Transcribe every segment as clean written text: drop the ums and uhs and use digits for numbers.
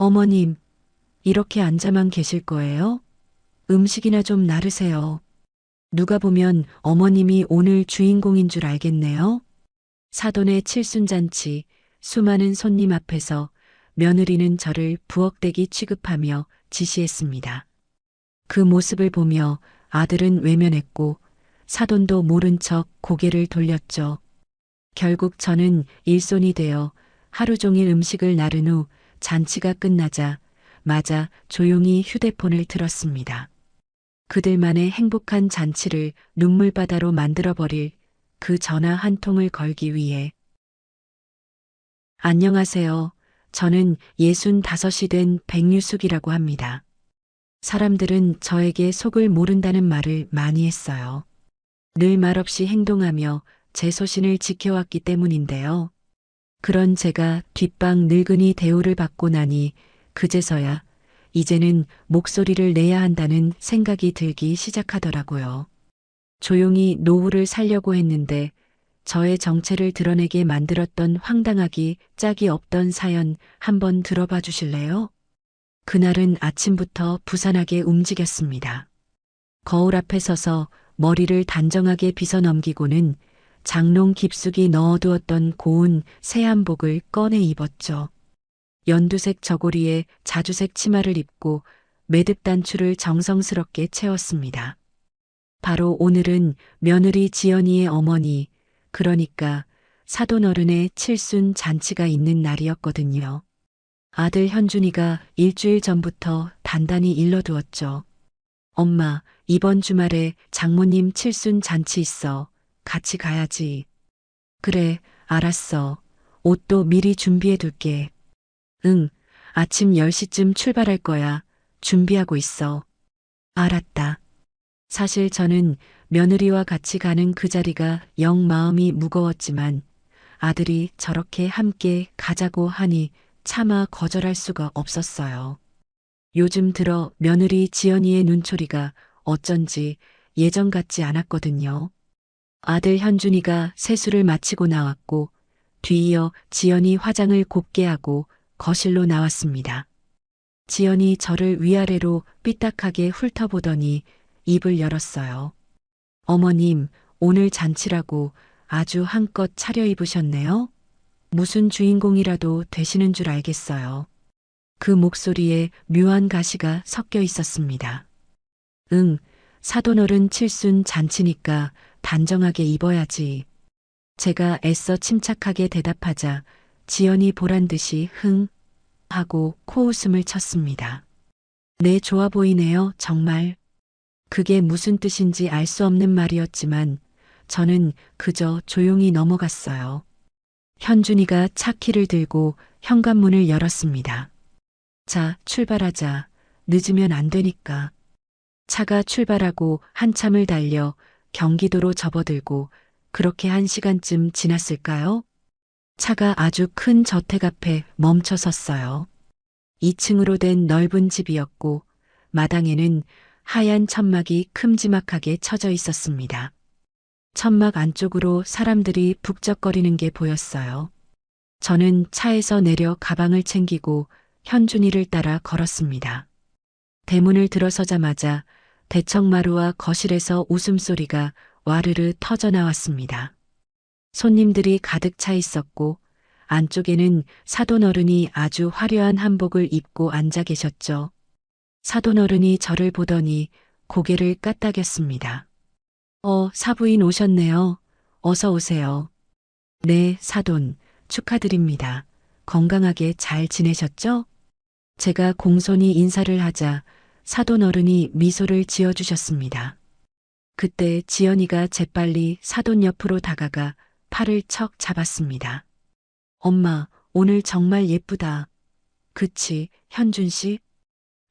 어머님, 이렇게 앉아만 계실 거예요? 음식이나 좀 나르세요. 누가 보면 어머님이 오늘 주인공인 줄 알겠네요. 사돈의 칠순잔치, 수많은 손님 앞에서 며느리는 저를 부엌대기 취급하며 지시했습니다. 그 모습을 보며 아들은 외면했고 사돈도 모른 척 고개를 돌렸죠. 결국 저는 일손이 되어 하루 종일 음식을 나른 후 잔치가 끝나자 조용히 휴대폰을 틀었습니다. 그들만의 행복한 잔치를 눈물바다로 만들어버릴 그 전화 한 통을 걸기 위해. 안녕하세요. 저는 65이 된 백유숙이라고 합니다. 사람들은 저에게 속을 모른다는 말을 많이 했어요. 늘 말없이 행동하며 제 소신을 지켜왔기 때문인데요. 그런 제가 뒷방 늙은이 대우를 받고 나니 그제서야 이제는 목소리를 내야 한다는 생각이 들기 시작하더라고요. 조용히 노후를 살려고 했는데 저의 정체를 드러내게 만들었던 황당하기 짝이 없던 사연 한번 들어봐 주실래요? 그날은 아침부터 부산하게 움직였습니다. 거울 앞에 서서 머리를 단정하게 빗어 넘기고는 장롱 깊숙이 넣어두었던 고운 새 한복을 꺼내 입었죠. 연두색 저고리에 자주색 치마를 입고 매듭 단추를 정성스럽게 채웠습니다. 바로 오늘은 며느리 지연이의 어머니, 그러니까 사돈어른의 칠순 잔치가 있는 날이었거든요. 아들 현준이가 일주일 전부터 단단히 일러두었죠. 엄마, 이번 주말에 장모님 칠순 잔치 있어. 같이 가야지. 그래, 알았어. 옷도 미리 준비해 둘게. 응, 아침 10시쯤 출발할 거야. 준비하고 있어. 알았다. 사실 저는 며느리와 같이 가는 그 자리가 영 마음이 무거웠지만 아들이 저렇게 함께 가자고 하니 차마 거절할 수가 없었어요. 요즘 들어 며느리 지연이의 눈초리가 어쩐지 예전 같지 않았거든요. 아들 현준이가 세수를 마치고 나왔고 뒤이어 지연이 화장을 곱게 하고 거실로 나왔습니다. 지연이 저를 위아래로 삐딱하게 훑어보더니 입을 열었어요. 어머님, 오늘 잔치라고 아주 한껏 차려입으셨네요. 무슨 주인공이라도 되시는 줄 알겠어요. 그 목소리에 묘한 가시가 섞여 있었습니다. 응, 사돈어른 칠순 잔치니까 단정하게 입어야지. 제가 애써 침착하게 대답하자 지연이 보란 듯이 흥 하고 코웃음을 쳤습니다. 네, 좋아 보이네요, 정말. 그게 무슨 뜻인지 알 수 없는 말이었지만 저는 그저 조용히 넘어갔어요. 현준이가 차 키를 들고 현관문을 열었습니다. 자, 출발하자. 늦으면 안 되니까. 차가 출발하고 한참을 달려 경기도로 접어들고 그렇게 1시간쯤 지났을까요? 차가 아주 큰 저택 앞에 멈춰 섰어요. 2층으로 된 넓은 집이었고 마당에는 하얀 천막이 큼지막하게 쳐져 있었습니다. 천막 안쪽으로 사람들이 북적거리는 게 보였어요. 저는 차에서 내려 가방을 챙기고 현준이를 따라 걸었습니다. 대문을 들어서자마자 대청마루와 거실에서 웃음소리가 와르르 터져 나왔습니다. 손님들이 가득 차 있었고 안쪽에는 사돈어른이 아주 화려한 한복을 입고 앉아 계셨죠. 사돈어른이 저를 보더니 고개를 까딱였습니다. 사부인 오셨네요. 어서 오세요. 네, 사돈, 축하드립니다. 건강하게 잘 지내셨죠? 제가 공손히 인사를 하자 사돈어른이 미소를 지어주셨습니다. 그때 지연이가 재빨리 사돈 옆으로 다가가 팔을 척 잡았습니다. 엄마, 오늘 정말 예쁘다. 그치, 현준 씨?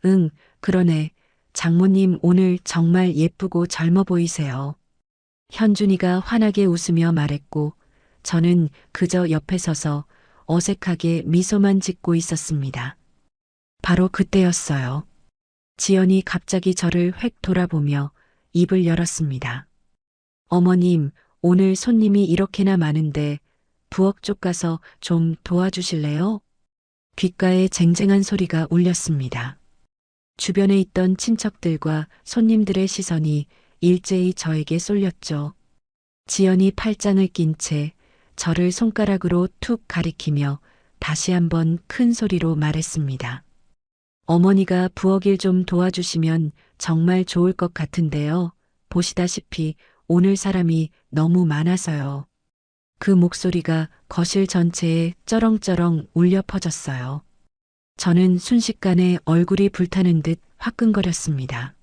응, 그러네. 장모님 오늘 정말 예쁘고 젊어 보이세요. 현준이가 환하게 웃으며 말했고 저는 그저 옆에 서서 어색하게 미소만 짓고 있었습니다. 바로 그때였어요. 지연이 갑자기 저를 획 돌아보며 입을 열었습니다. 어머님, 오늘 손님이 이렇게나 많은데 부엌 쪽 가서 좀 도와주실래요? 귓가에 쟁쟁한 소리가 울렸습니다. 주변에 있던 친척들과 손님들의 시선이 일제히 저에게 쏠렸죠. 지연이 팔짱을 낀 채 저를 손가락으로 툭 가리키며 다시 한번 큰 소리로 말했습니다. 어머니가 부엌일 좀 도와주시면 정말 좋을 것 같은데요. 보시다시피 오늘 사람이 너무 많아서요. 그 목소리가 거실 전체에 쩌렁쩌렁 울려 퍼졌어요. 저는 순식간에 얼굴이 불타는 듯 화끈거렸습니다.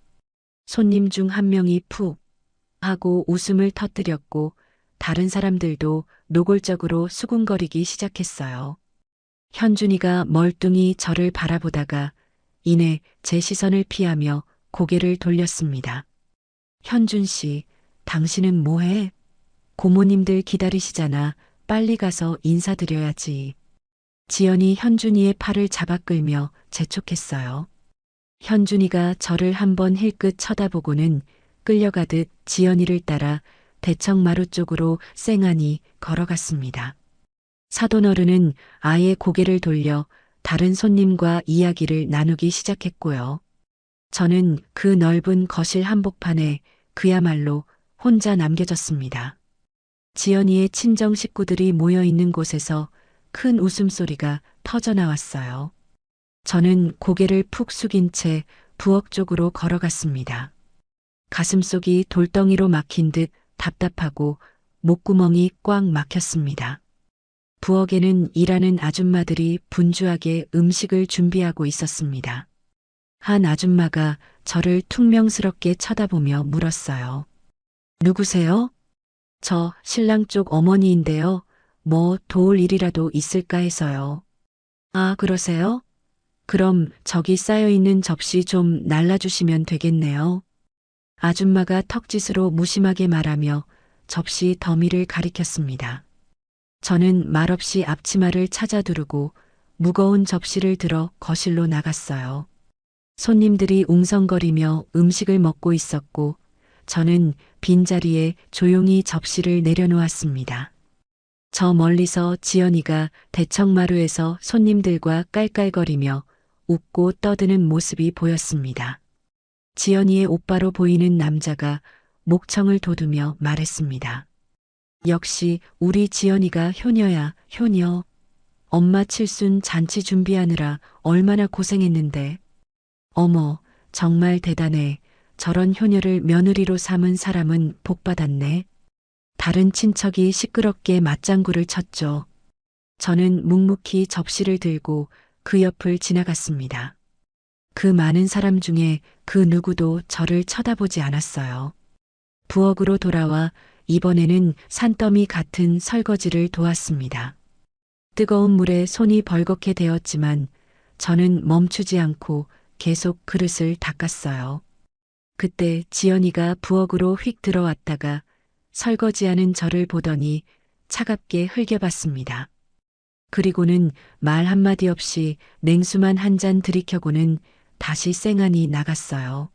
손님 중 한 명이 푹 하고 웃음을 터뜨렸고 다른 사람들도 노골적으로 수군거리기 시작했어요. 현준이가 멀뚱히 저를 바라보다가 이내 제 시선을 피하며 고개를 돌렸습니다. 현준 씨, 당신은 뭐해? 고모님들 기다리시잖아. 빨리 가서 인사드려야지. 지연이 현준이의 팔을 잡아 끌며 재촉했어요. 현준이가 저를 한번 힐끗 쳐다보고는 끌려가듯 지연이를 따라 대청마루 쪽으로 쌩안이 걸어갔습니다. 사돈어른은 아예 고개를 돌려 다른 손님과 이야기를 나누기 시작했고요. 저는 그 넓은 거실 한복판에 그야말로 혼자 남겨졌습니다. 지연이의 친정 식구들이 모여 있는 곳에서 큰 웃음소리가 터져나왔어요. 저는 고개를 푹 숙인 채 부엌 쪽으로 걸어갔습니다. 가슴속이 돌덩이로 막힌 듯 답답하고 목구멍이 꽉 막혔습니다. 부엌에는 일하는 아줌마들이 분주하게 음식을 준비하고 있었습니다. 한 아줌마가 저를 퉁명스럽게 쳐다보며 물었어요. 누구세요? 저 신랑 쪽 어머니인데요. 뭐 도울 일이라도 있을까 해서요. 아, 그러세요? 그럼 저기 쌓여있는 접시 좀 날라주시면 되겠네요. 아줌마가 턱짓으로 무심하게 말하며 접시 더미를 가리켰습니다. 저는 말없이 앞치마를 찾아 두르고 무거운 접시를 들어 거실로 나갔어요. 손님들이 웅성거리며 음식을 먹고 있었고 저는 빈자리에 조용히 접시를 내려놓았습니다. 저 멀리서 지연이가 대청마루에서 손님들과 깔깔거리며 웃고 떠드는 모습이 보였습니다. 지연이의 오빠로 보이는 남자가 목청을 돋우며 말했습니다. 역시 우리 지연이가 효녀야, 효녀. 엄마 칠순 잔치 준비하느라 얼마나 고생했는데. 어머, 정말 대단해. 저런 효녀를 며느리로 삼은 사람은 복받았네. 다른 친척이 시끄럽게 맞장구를 쳤죠. 저는 묵묵히 접시를 들고 그 옆을 지나갔습니다. 그 많은 사람 중에 그 누구도 저를 쳐다보지 않았어요. 부엌으로 돌아와 이번에는 산더미 같은 설거지를 도왔습니다. 뜨거운 물에 손이 벌겋게 되었지만 저는 멈추지 않고 계속 그릇을 닦았어요. 그때 지연이가 부엌으로 휙 들어왔다가 설거지하는 저를 보더니 차갑게 흘겨봤습니다. 그리고는 말 한마디 없이 냉수만 한 잔 들이켜고는 다시 쌩안이 나갔어요.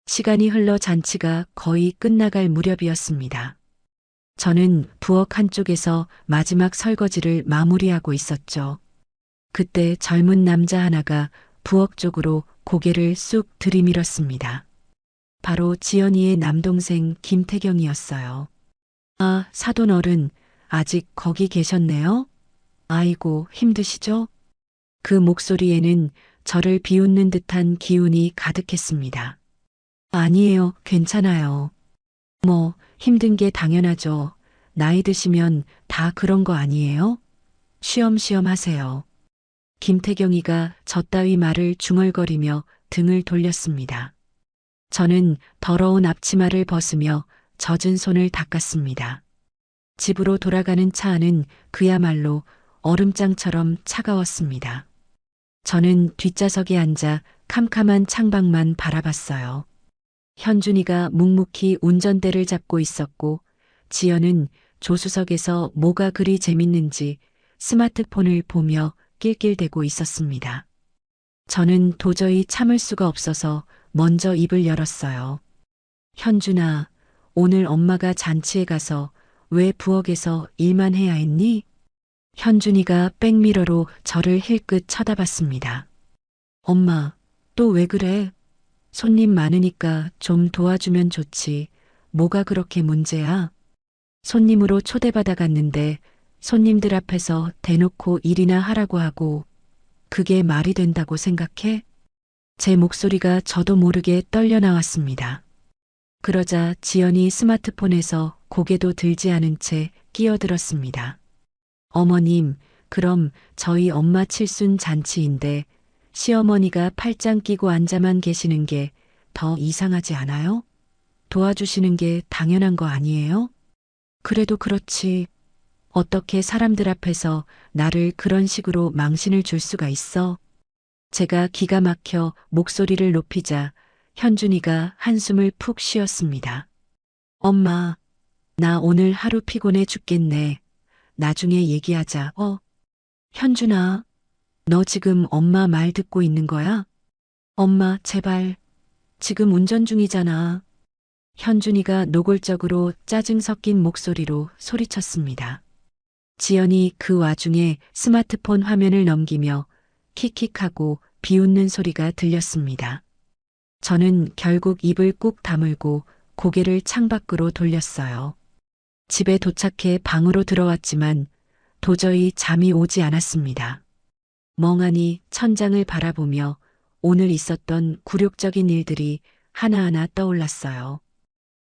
시간이 흘러 잔치가 거의 끝나갈 무렵이었습니다. 저는 부엌 한쪽에서 마지막 설거지를 마무리하고 있었죠. 그때 젊은 남자 하나가 부엌 쪽으로 고개를 쑥 들이밀었습니다. 바로 지연이의 남동생 김태경이었어요. 아, 사돈 어른, 아직 거기 계셨네요? 아이고, 힘드시죠? 그 목소리에는 저를 비웃는 듯한 기운이 가득했습니다. 아니에요, 괜찮아요. 뭐, 힘든 게 당연하죠. 나이 드시면 다 그런 거 아니에요? 쉬엄쉬엄 하세요. 김태경이가 저 따위 말을 중얼거리며 등을 돌렸습니다. 저는 더러운 앞치마를 벗으며 젖은 손을 닦았습니다. 집으로 돌아가는 차 안은 그야말로 얼음장처럼 차가웠습니다. 저는 뒷좌석에 앉아 캄캄한 창밖만 바라봤어요. 현준이가 묵묵히 운전대를 잡고 있었고 지연은 조수석에서 뭐가 그리 재밌는지 스마트폰을 보며 낄낄대고 있었습니다. 저는 도저히 참을 수가 없어서 먼저 입을 열었어요. 현준아, 오늘 엄마가 잔치에 가서 왜 부엌에서 일만 해야 했니? 현준이가 백미러로 저를 힐끗 쳐다봤습니다. 엄마, 또 왜 그래? 손님 많으니까 좀 도와주면 좋지. 뭐가 그렇게 문제야? 손님으로 초대받아 갔는데 손님들 앞에서 대놓고 일이나 하라고 하고 그게 말이 된다고 생각해? 제 목소리가 저도 모르게 떨려 나왔습니다. 그러자 지연이 스마트폰에서 고개도 들지 않은 채 끼어들었습니다. 어머님, 그럼 저희 엄마 칠순 잔치인데 시어머니가 팔짱 끼고 앉아만 계시는 게 더 이상하지 않아요? 도와주시는 게 당연한 거 아니에요? 그래도 그렇지. 어떻게 사람들 앞에서 나를 그런 식으로 망신을 줄 수가 있어? 제가 기가 막혀 목소리를 높이자 현준이가 한숨을 푹 쉬었습니다. 엄마, 나 오늘 하루 피곤해 죽겠네. 나중에 얘기하자. 현준아, 너 지금 엄마 말 듣고 있는 거야? 엄마, 제발. 지금 운전 중이잖아. 현준이가 노골적으로 짜증 섞인 목소리로 소리쳤습니다. 지연이 그 와중에 스마트폰 화면을 넘기며 킥킥하고 비웃는 소리가 들렸습니다. 저는 결국 입을 꾹 다물고 고개를 창밖으로 돌렸어요. 집에 도착해 방으로 들어왔지만 도저히 잠이 오지 않았습니다. 멍하니 천장을 바라보며 오늘 있었던 굴욕적인 일들이 하나하나 떠올랐어요.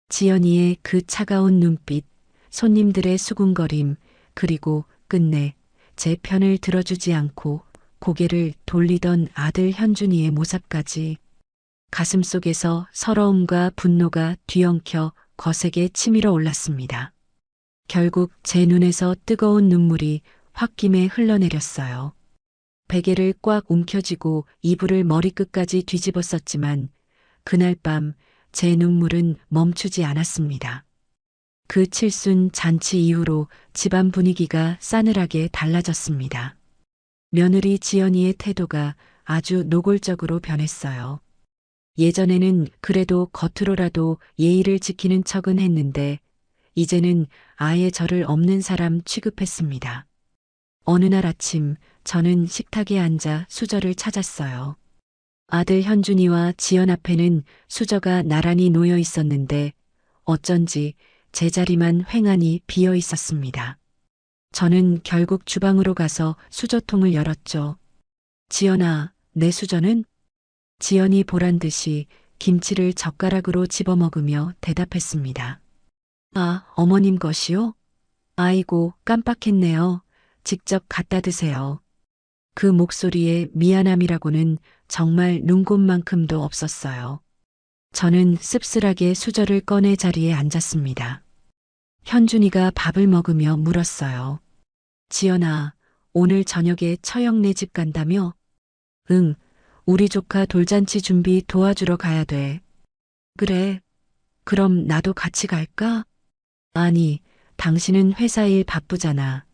지연이의 그 차가운 눈빛, 손님들의 수군거림, 그리고 끝내 제 편을 들어주지 않고 고개를 돌리던 아들 현준이의 모습까지 가슴속에서 서러움과 분노가 뒤엉켜 거세게 치밀어 올랐습니다. 결국 제 눈에서 뜨거운 눈물이 홧김에 흘러내렸어요. 베개를 꽉 움켜쥐고 이불을 머리끝까지 뒤집었었지만 그날 밤 제 눈물은 멈추지 않았습니다. 그 칠순 잔치 이후로 집안 분위기가 싸늘하게 달라졌습니다. 며느리 지연이의 태도가 아주 노골적으로 변했어요. 예전에는 그래도 겉으로라도 예의를 지키는 척은 했는데 이제는 아예 저를 없는 사람 취급했습니다. 어느 날 아침 저는 식탁에 앉아 수저를 찾았어요. 아들 현준이와 지연 앞에는 수저가 나란히 놓여 있었는데 어쩐지 제자리만 횡하니 비어 있었습니다. 저는 결국 주방으로 가서 수저통을 열었죠. 지연아, 내 수저는? 지연이 보란 듯이 김치를 젓가락으로 집어먹으며 대답했습니다. 아, 어머님 것이요? 아이고, 깜빡했네요. 직접 갖다 드세요. 그 목소리에 미안함이라고는 정말 눈곱만큼도 없었어요. 저는 씁쓸하게 수저를 꺼내 자리에 앉았습니다. 현준이가 밥을 먹으며 물었어요. 지연아, 오늘 저녁에 처형네 집 간다며? 응, 우리 조카 돌잔치 준비 도와주러 가야 돼. 그래, 그럼 나도 같이 갈까? 아니, 당신은 회사 일 바쁘잖아.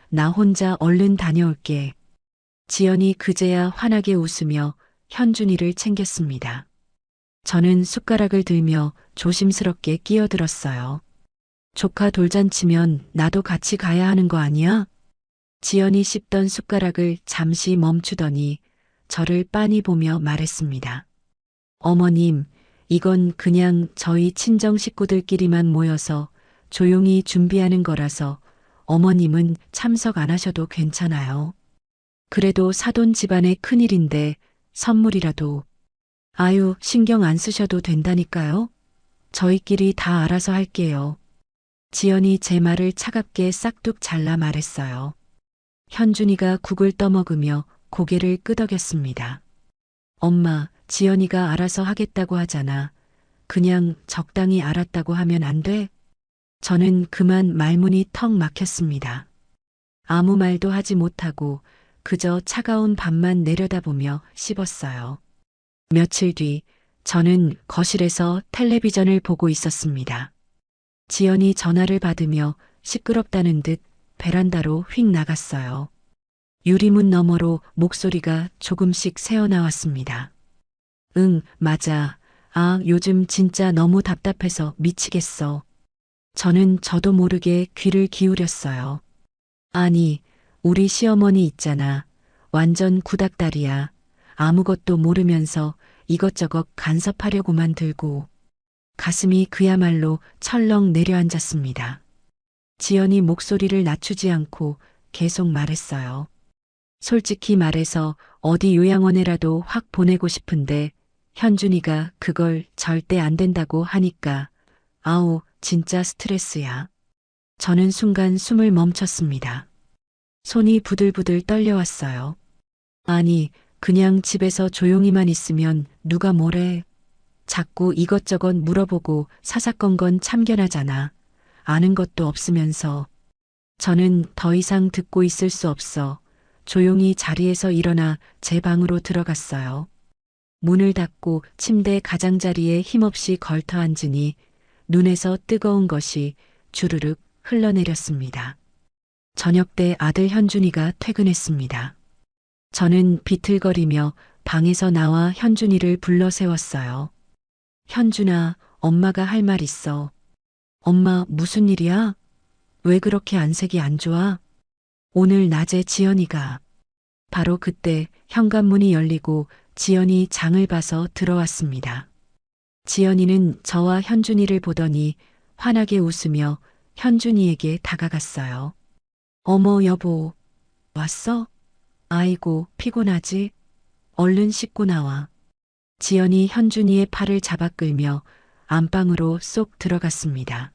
나 혼자 얼른 다녀올게. 지연이 그제야 환하게 웃으며 현준이를 챙겼습니다. 저는 숟가락을 들며 조심스럽게 끼어들었어요. 조카 돌잔치면 나도 같이 가야 하는 거 아니야? 지연이 씹던 숟가락을 잠시 멈추더니 저를 빤히 보며 말했습니다. 어머님, 이건 그냥 저희 친정 식구들끼리만 모여서 조용히 준비하는 거라서 어머님은 참석 안 하셔도 괜찮아요. 그래도 사돈 집안의 큰일인데 선물이라도. 아유, 신경 안 쓰셔도 된다니까요. 저희끼리 다 알아서 할게요. 지연이 제 말을 차갑게 싹둑 잘라 말했어요. 현준이가 국을 떠먹으며 고개를 끄덕였습니다. 엄마, 지연이가 알아서 하겠다고 하잖아. 그냥 적당히 알았다고 하면 안 돼? 저는 그만 말문이 턱 막혔습니다. 아무 말도 하지 못하고 그저 차가운 밥만 내려다보며 씹었어요. 며칠 뒤 저는 거실에서 텔레비전을 보고 있었습니다. 지연이 전화를 받으며 시끄럽다는 듯 베란다로 휙 나갔어요. 유리문 너머로 목소리가 조금씩 새어나왔습니다. 응, 맞아. 아, 요즘 진짜 너무 답답해서 미치겠어. 저는 저도 모르게 귀를 기울였어요. 아니, 우리 시어머니 있잖아. 완전 구닥다리야. 아무것도 모르면서 이것저것 간섭하려고만 들고. 가슴이 그야말로 철렁 내려앉았습니다. 지연이 목소리를 낮추지 않고 계속 말했어요. 솔직히 말해서 어디 요양원에라도 확 보내고 싶은데 현준이가 그걸 절대 안 된다고 하니까 아우 진짜 스트레스야. 저는 순간 숨을 멈췄습니다. 손이 부들부들 떨려왔어요. 아니 그냥 집에서 조용히만 있으면 누가 뭐래. 자꾸 이것저것 물어보고 사사건건 참견하잖아. 아는 것도 없으면서. 저는 더 이상 듣고 있을 수 없어 조용히 자리에서 일어나 제 방으로 들어갔어요. 문을 닫고 침대 가장자리에 힘없이 걸터 앉으니 눈에서 뜨거운 것이 주르륵 흘러내렸습니다. 저녁 때 아들 현준이가 퇴근했습니다. 저는 비틀거리며 방에서 나와 현준이를 불러 세웠어요. 현준아, 엄마가 할 말 있어. 엄마, 무슨 일이야? 왜 그렇게 안색이 안 좋아? 오늘 낮에 지연이가. 바로 그때 현관문이 열리고 지연이 장을 봐서 들어왔습니다. 지연이는 저와 현준이를 보더니 환하게 웃으며 현준이에게 다가갔어요. 어머, 여보. 왔어? 아이고, 피곤하지? 얼른 씻고 나와. 지연이 현준이의 팔을 잡아 끌며 안방으로 쏙 들어갔습니다.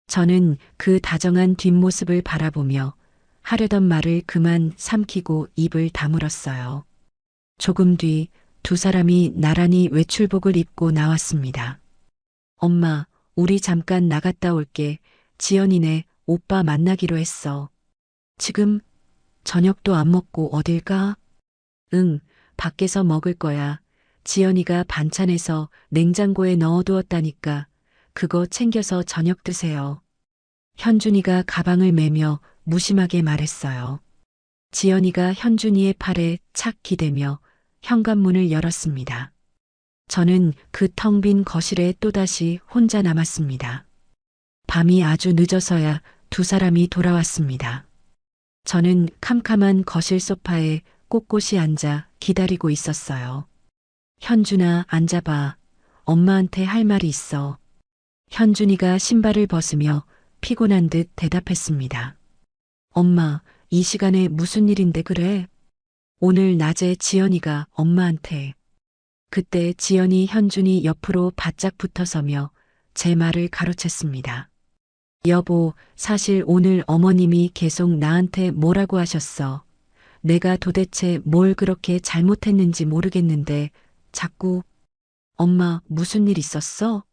저는 그 다정한 뒷모습을 바라보며 하려던 말을 그만 삼키고 입을 다물었어요. 조금 뒤 두 사람이 나란히 외출복을 입고 나왔습니다. 엄마, 우리 잠깐 나갔다 올게. 지연이네 오빠 만나기로 했어. 지금 저녁도 안 먹고 어딜 가? 응, 밖에서 먹을 거야. 지연이가 반찬해서 냉장고에 넣어두었다니까 그거 챙겨서 저녁 드세요. 현준이가 가방을 매며 무심하게 말했어요. 지연이가 현준이의 팔에 착 기대며 현관문을 열었습니다. 저는 그 텅 빈 거실에 또다시 혼자 남았습니다. 밤이 아주 늦어서야 두 사람이 돌아왔습니다. 저는 캄캄한 거실 소파에 꼿꼿이 앉아 기다리고 있었어요. 현준아, 앉아봐. 엄마한테 할 말이 있어. 현준이가 신발을 벗으며 피곤한 듯 대답했습니다. 엄마, 이 시간에 무슨 일인데 그래? 오늘 낮에 지연이가 엄마한테. 그때 지연이 현준이 옆으로 바짝 붙어서며 제 말을 가로챘습니다. 여보, 사실 오늘 어머님이 계속 나한테 뭐라고 하셨어. 내가 도대체 뭘 그렇게 잘못했는지 모르겠는데 자꾸 엄마 무슨 일 있었어?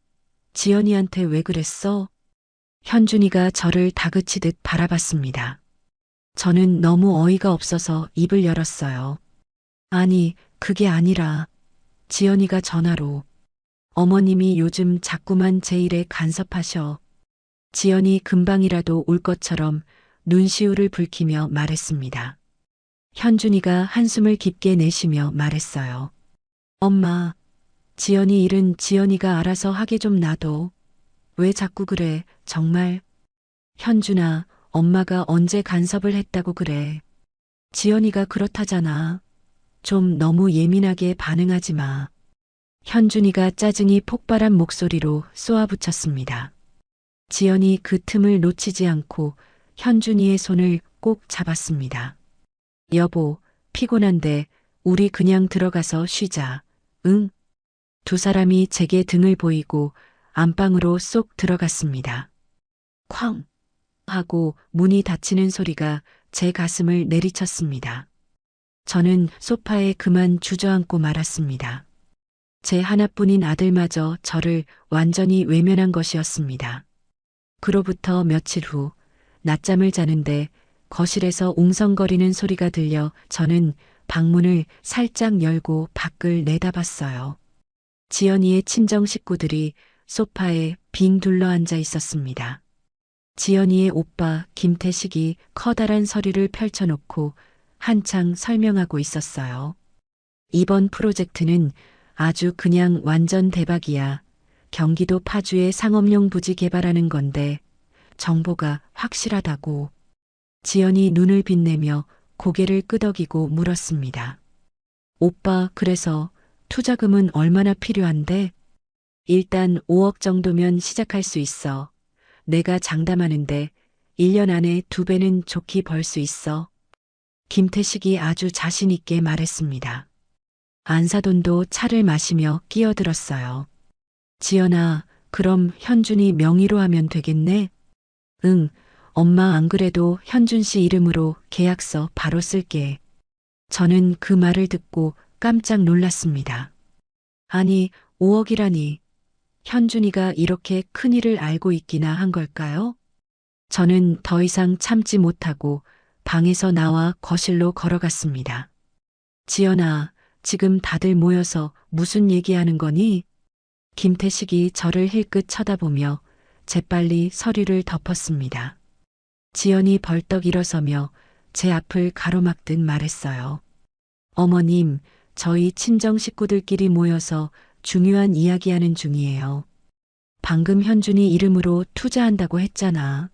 지연이한테 왜 그랬어? 현준이가 저를 다그치듯 바라봤습니다. 저는 너무 어이가 없어서 입을 열었어요. 아니, 그게 아니라 지연이가 전화로 어머님이 요즘 자꾸만 제 일에 간섭하셔. 지연이 금방이라도 올 것처럼 눈시울을 붉히며 말했습니다. 현준이가 한숨을 깊게 내쉬며 말했어요. 엄마, 지연이 일은 지연이가 알아서 하게 좀 놔둬. 왜 자꾸 그래, 정말. 현준아, 엄마가 언제 간섭을 했다고 그래. 지연이가 그렇다잖아. 좀 너무 예민하게 반응하지 마. 현준이가 짜증이 폭발한 목소리로 쏘아붙였습니다. 지연이 그 틈을 놓치지 않고 현준이의 손을 꼭 잡았습니다. 여보, 피곤한데 우리 그냥 들어가서 쉬자. 응? 두 사람이 제게 등을 보이고 안방으로 쏙 들어갔습니다. 쾅! 하고 문이 닫히는 소리가 제 가슴을 내리쳤습니다. 저는 소파에 그만 주저앉고 말았습니다. 제 하나뿐인 아들마저 저를 완전히 외면한 것이었습니다. 그로부터 며칠 후 낮잠을 자는데 거실에서 웅성거리는 소리가 들려 저는 방문을 살짝 열고 밖을 내다봤어요. 지연이의 친정 식구들이 소파에 빙 둘러앉아 있었습니다. 지연이의 오빠 김태식이 커다란 서류를 펼쳐놓고 한창 설명하고 있었어요. 이번 프로젝트는 아주 그냥 완전 대박이야. 경기도 파주에 상업용 부지 개발하는 건데 정보가 확실하다고. 지연이 눈을 빛내며 고개를 끄덕이고 물었습니다. 오빠, 그래서 투자금은 얼마나 필요한데? 일단 5억 정도면 시작할 수 있어. 내가 장담하는데 1년 안에 2배는 좋게 벌 수 있어. 김태식이 아주 자신 있게 말했습니다. 안사돈도 차를 마시며 끼어들었어요. 지연아, 그럼 현준이 명의로 하면 되겠네? 응, 엄마 안 그래도 현준 씨 이름으로 계약서 바로 쓸게. 저는 그 말을 듣고 깜짝 놀랐습니다. 아니, 5억이라니. 현준이가 이렇게 큰일을 알고 있기나 한 걸까요? 저는 더 이상 참지 못하고 방에서 나와 거실로 걸어갔습니다. 지연아, 지금 다들 모여서 무슨 얘기하는 거니? 김태식이 저를 힐끗 쳐다보며 재빨리 서류를 덮었습니다. 지연이 벌떡 일어서며 제 앞을 가로막듯 말했어요. 어머님, 저희 친정 식구들끼리 모여서 중요한 이야기하는 중이에요. 방금 현준이 이름으로 투자한다고 했잖아.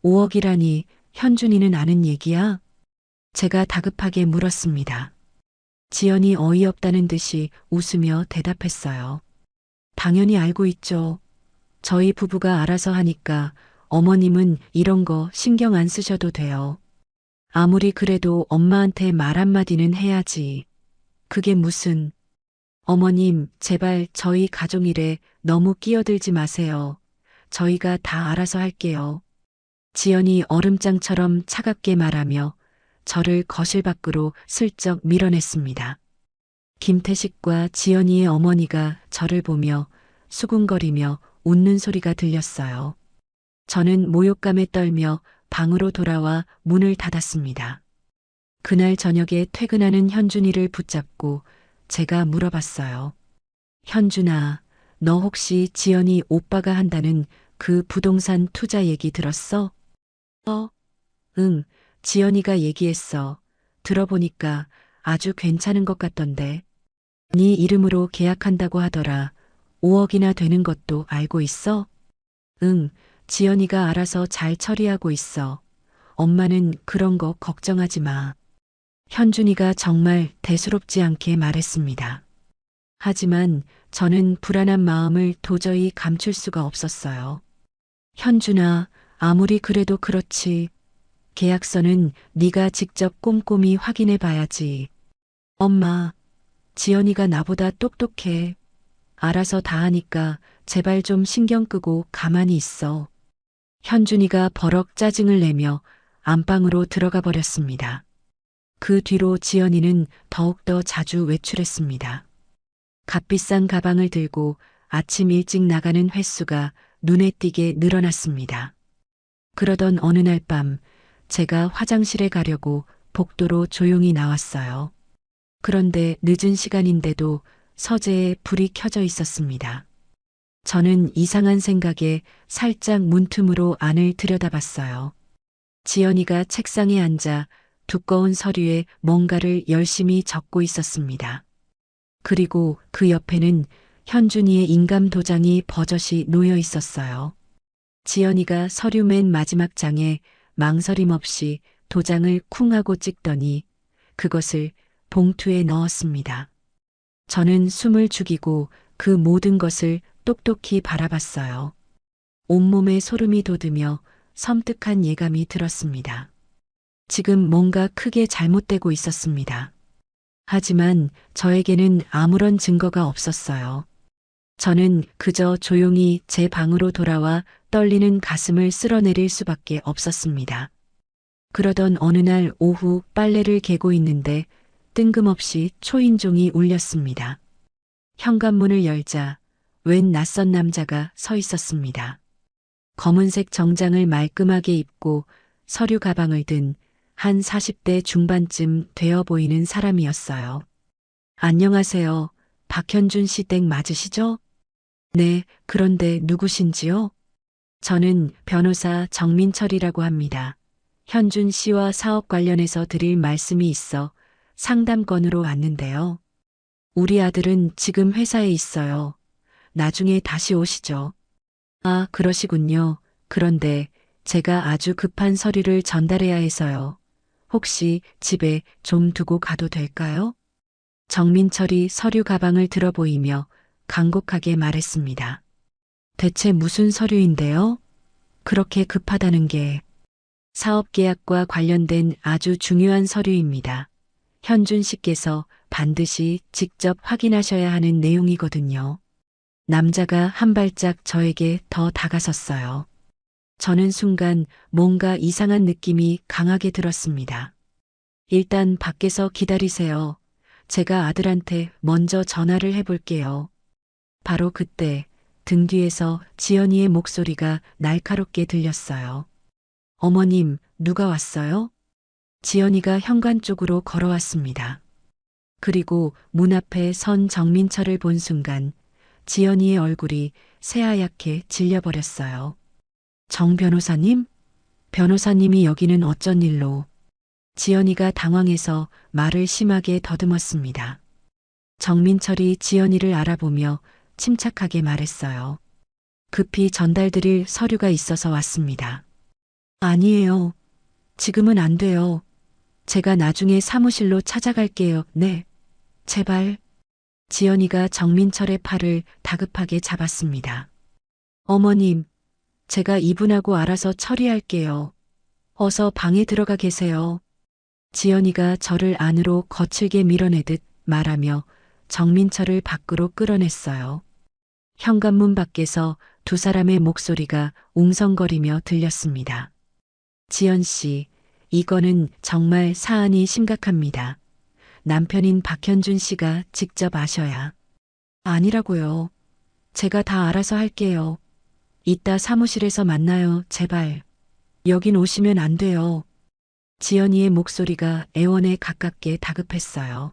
5억이라니 현준이는 아는 얘기야? 제가 다급하게 물었습니다. 지연이 어이없다는 듯이 웃으며 대답했어요. 당연히 알고 있죠. 저희 부부가 알아서 하니까 어머님은 이런 거 신경 안 쓰셔도 돼요. 아무리 그래도 엄마한테 말 한마디는 해야지. 그게 무슨... 어머님, 제발 저희 가족 일에 너무 끼어들지 마세요. 저희가 다 알아서 할게요. 지연이 얼음장처럼 차갑게 말하며 저를 거실 밖으로 슬쩍 밀어냈습니다. 김태식과 지연이의 어머니가 저를 보며 수군거리며 웃는 소리가 들렸어요. 저는 모욕감에 떨며 방으로 돌아와 문을 닫았습니다. 그날 저녁에 퇴근하는 현준이를 붙잡고 제가 물어봤어요. 현준아, 너 혹시 지연이 오빠가 한다는 그 부동산 투자 얘기 들었어? 응, 지연이가 얘기했어. 들어보니까 아주 괜찮은 것 같던데. 네 이름으로 계약한다고 하더라. 5억이나 되는 것도 알고 있어? 응, 지연이가 알아서 잘 처리하고 있어. 엄마는 그런 거 걱정하지 마. 현준이가 정말 대수롭지 않게 말했습니다. 하지만 저는 불안한 마음을 도저히 감출 수가 없었어요. 현준아, 아무리 그래도 그렇지. 계약서는 네가 직접 꼼꼼히 확인해 봐야지. 엄마, 지연이가 나보다 똑똑해. 알아서 다 하니까 제발 좀 신경 끄고 가만히 있어. 현준이가 버럭 짜증을 내며 안방으로 들어가 버렸습니다. 그 뒤로 지연이는 더욱더 자주 외출했습니다. 값비싼 가방을 들고 아침 일찍 나가는 횟수가 눈에 띄게 늘어났습니다. 그러던 어느 날 밤 제가 화장실에 가려고 복도로 조용히 나왔어요. 그런데 늦은 시간인데도 서재에 불이 켜져 있었습니다. 저는 이상한 생각에 살짝 문틈으로 안을 들여다봤어요. 지연이가 책상에 앉아 두꺼운 서류에 뭔가를 열심히 적고 있었습니다. 그리고 그 옆에는 현준이의 인감 도장이 버젓이 놓여 있었어요. 지연이가 서류 맨 마지막 장에 망설임 없이 도장을 쿵 하고 찍더니 그것을 봉투에 넣었습니다. 저는 숨을 죽이고 그 모든 것을 똑똑히 바라봤어요. 온몸에 소름이 돋으며 섬뜩한 예감이 들었습니다. 지금 뭔가 크게 잘못되고 있었습니다. 하지만 저에게는 아무런 증거가 없었어요. 저는 그저 조용히 제 방으로 돌아와 떨리는 가슴을 쓸어내릴 수밖에 없었습니다. 그러던 어느 날 오후 빨래를 개고 있는데 뜬금없이 초인종이 울렸습니다. 현관문을 열자 웬 낯선 남자가 서 있었습니다. 검은색 정장을 말끔하게 입고 서류 가방을 든 한 40대 중반쯤 되어 보이는 사람이었어요. 안녕하세요. 박현준 씨 댁 맞으시죠? 네, 그런데 누구신지요? 저는 변호사 정민철이라고 합니다. 현준 씨와 사업 관련해서 드릴 말씀이 있어 상담건으로 왔는데요. 우리 아들은 지금 회사에 있어요. 나중에 다시 오시죠. 아, 그러시군요. 그런데 제가 아주 급한 서류를 전달해야 해서요. 혹시 집에 좀 두고 가도 될까요? 정민철이 서류 가방을 들어 보이며 간곡하게 말했습니다. 대체 무슨 서류인데요? 그렇게 급하다는 게 사업 계약과 관련된 아주 중요한 서류입니다. 현준 씨께서 반드시 직접 확인하셔야 하는 내용이거든요. 남자가 한 발짝 저에게 더 다가섰어요. 저는 순간 뭔가 이상한 느낌이 강하게 들었습니다. 일단 밖에서 기다리세요. 제가 아들한테 먼저 전화를 해볼게요. 바로 그때 등 뒤에서 지연이의 목소리가 날카롭게 들렸어요. 어머님, 누가 왔어요? 지연이가 현관 쪽으로 걸어왔습니다. 그리고 문 앞에 선 정민철을 본 순간 지연이의 얼굴이 새하얗게 질려버렸어요. 정 변호사님? 변호사님이 여기는 어쩐 일로? 지연이가 당황해서 말을 심하게 더듬었습니다. 정민철이 지연이를 알아보며 침착하게 말했어요. 급히 전달드릴 서류가 있어서 왔습니다. 아니에요. 지금은 안 돼요. 제가 나중에 사무실로 찾아갈게요. 네. 제발. 지연이가 정민철의 팔을 다급하게 잡았습니다. 어머님, 제가 이분하고 알아서 처리할게요. 어서 방에 들어가 계세요. 지연이가 저를 안으로 거칠게 밀어내듯 말하며 정민철을 밖으로 끌어냈어요. 현관문 밖에서 두 사람의 목소리가 웅성거리며 들렸습니다. 지연 씨, 이거는 정말 사안이 심각합니다. 남편인 박현준 씨가 직접 아셔야. 아니라고요. 제가 다 알아서 할게요. 이따 사무실에서 만나요, 제발. 여긴 오시면 안 돼요. 지연이의 목소리가 애원에 가깝게 다급했어요.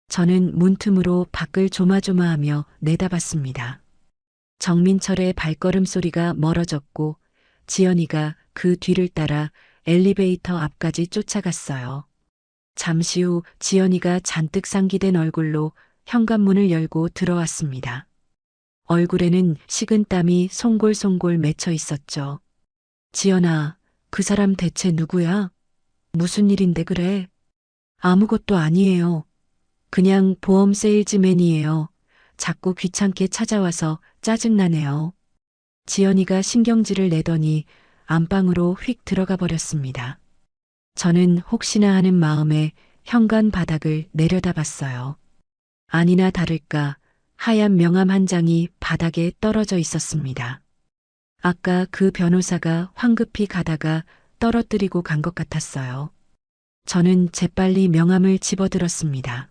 저는 문틈으로 밖을 조마조마하며 내다봤습니다. 정민철의 발걸음 소리가 멀어졌고 지연이가 그 뒤를 따라 엘리베이터 앞까지 쫓아갔어요. 잠시 후 지연이가 잔뜩 상기된 얼굴로 현관문을 열고 들어왔습니다. 얼굴에는 식은땀이 송골송골 맺혀 있었죠. 지연아, 그 사람 대체 누구야? 무슨 일인데 그래? 아무것도 아니에요. 그냥 보험 세일즈맨이에요. 자꾸 귀찮게 찾아와서 짜증나네요. 지연이가 신경질을 내더니 안방으로 휙 들어가 버렸습니다. 저는 혹시나 하는 마음에 현관 바닥을 내려다봤어요. 아니나 다를까 하얀 명함 한 장이 바닥에 떨어져 있었습니다. 아까 그 변호사가 황급히 가다가 떨어뜨리고 간 것 같았어요. 저는 재빨리 명함을 집어들었습니다.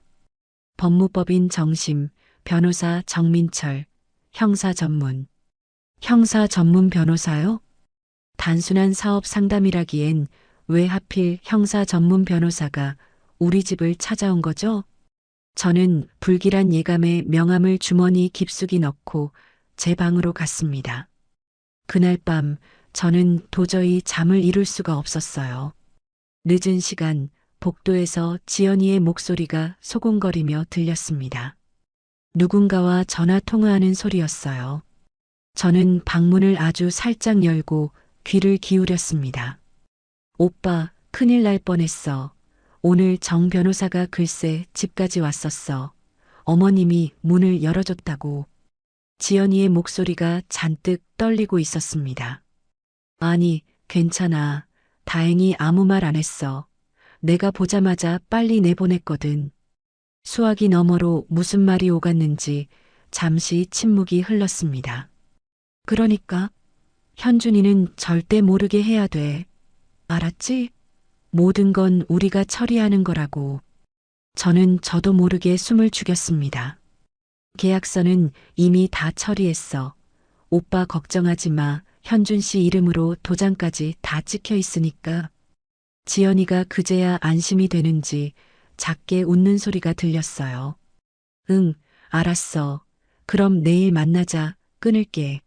법무법인 정심, 변호사 정민철, 형사 전문. 형사 전문 변호사요? 단순한 사업 상담이라기엔 왜 하필 형사 전문 변호사가 우리 집을 찾아온 거죠? 저는 불길한 예감에 명함을 주머니 깊숙이 넣고 제 방으로 갔습니다. 그날 밤 저는 도저히 잠을 이룰 수가 없었어요. 늦은 시간 복도에서 지연이의 목소리가 소곤거리며 들렸습니다. 누군가와 전화 통화하는 소리였어요. 저는 방문을 아주 살짝 열고 귀를 기울였습니다. 오빠, 큰일 날 뻔했어. 오늘 정 변호사가 글쎄 집까지 왔었어. 어머님이 문을 열어줬다고. 지연이의 목소리가 잔뜩 떨리고 있었습니다. 아니, 괜찮아. 다행히 아무 말 안 했어. 내가 보자마자 빨리 내보냈거든. 수화기 너머로 무슨 말이 오갔는지 잠시 침묵이 흘렀습니다. 그러니까 현준이는 절대 모르게 해야 돼. 알았지? 모든 건 우리가 처리하는 거라고. 저는 저도 모르게 숨을 죽였습니다. 계약서는 이미 다 처리했어. 오빠 걱정하지 마. 현준 씨 이름으로 도장까지 다 찍혀 있으니까. 지연이가 그제야 안심이 되는지 작게 웃는 소리가 들렸어요. 응, 알았어. 그럼 내일 만나자. 끊을게.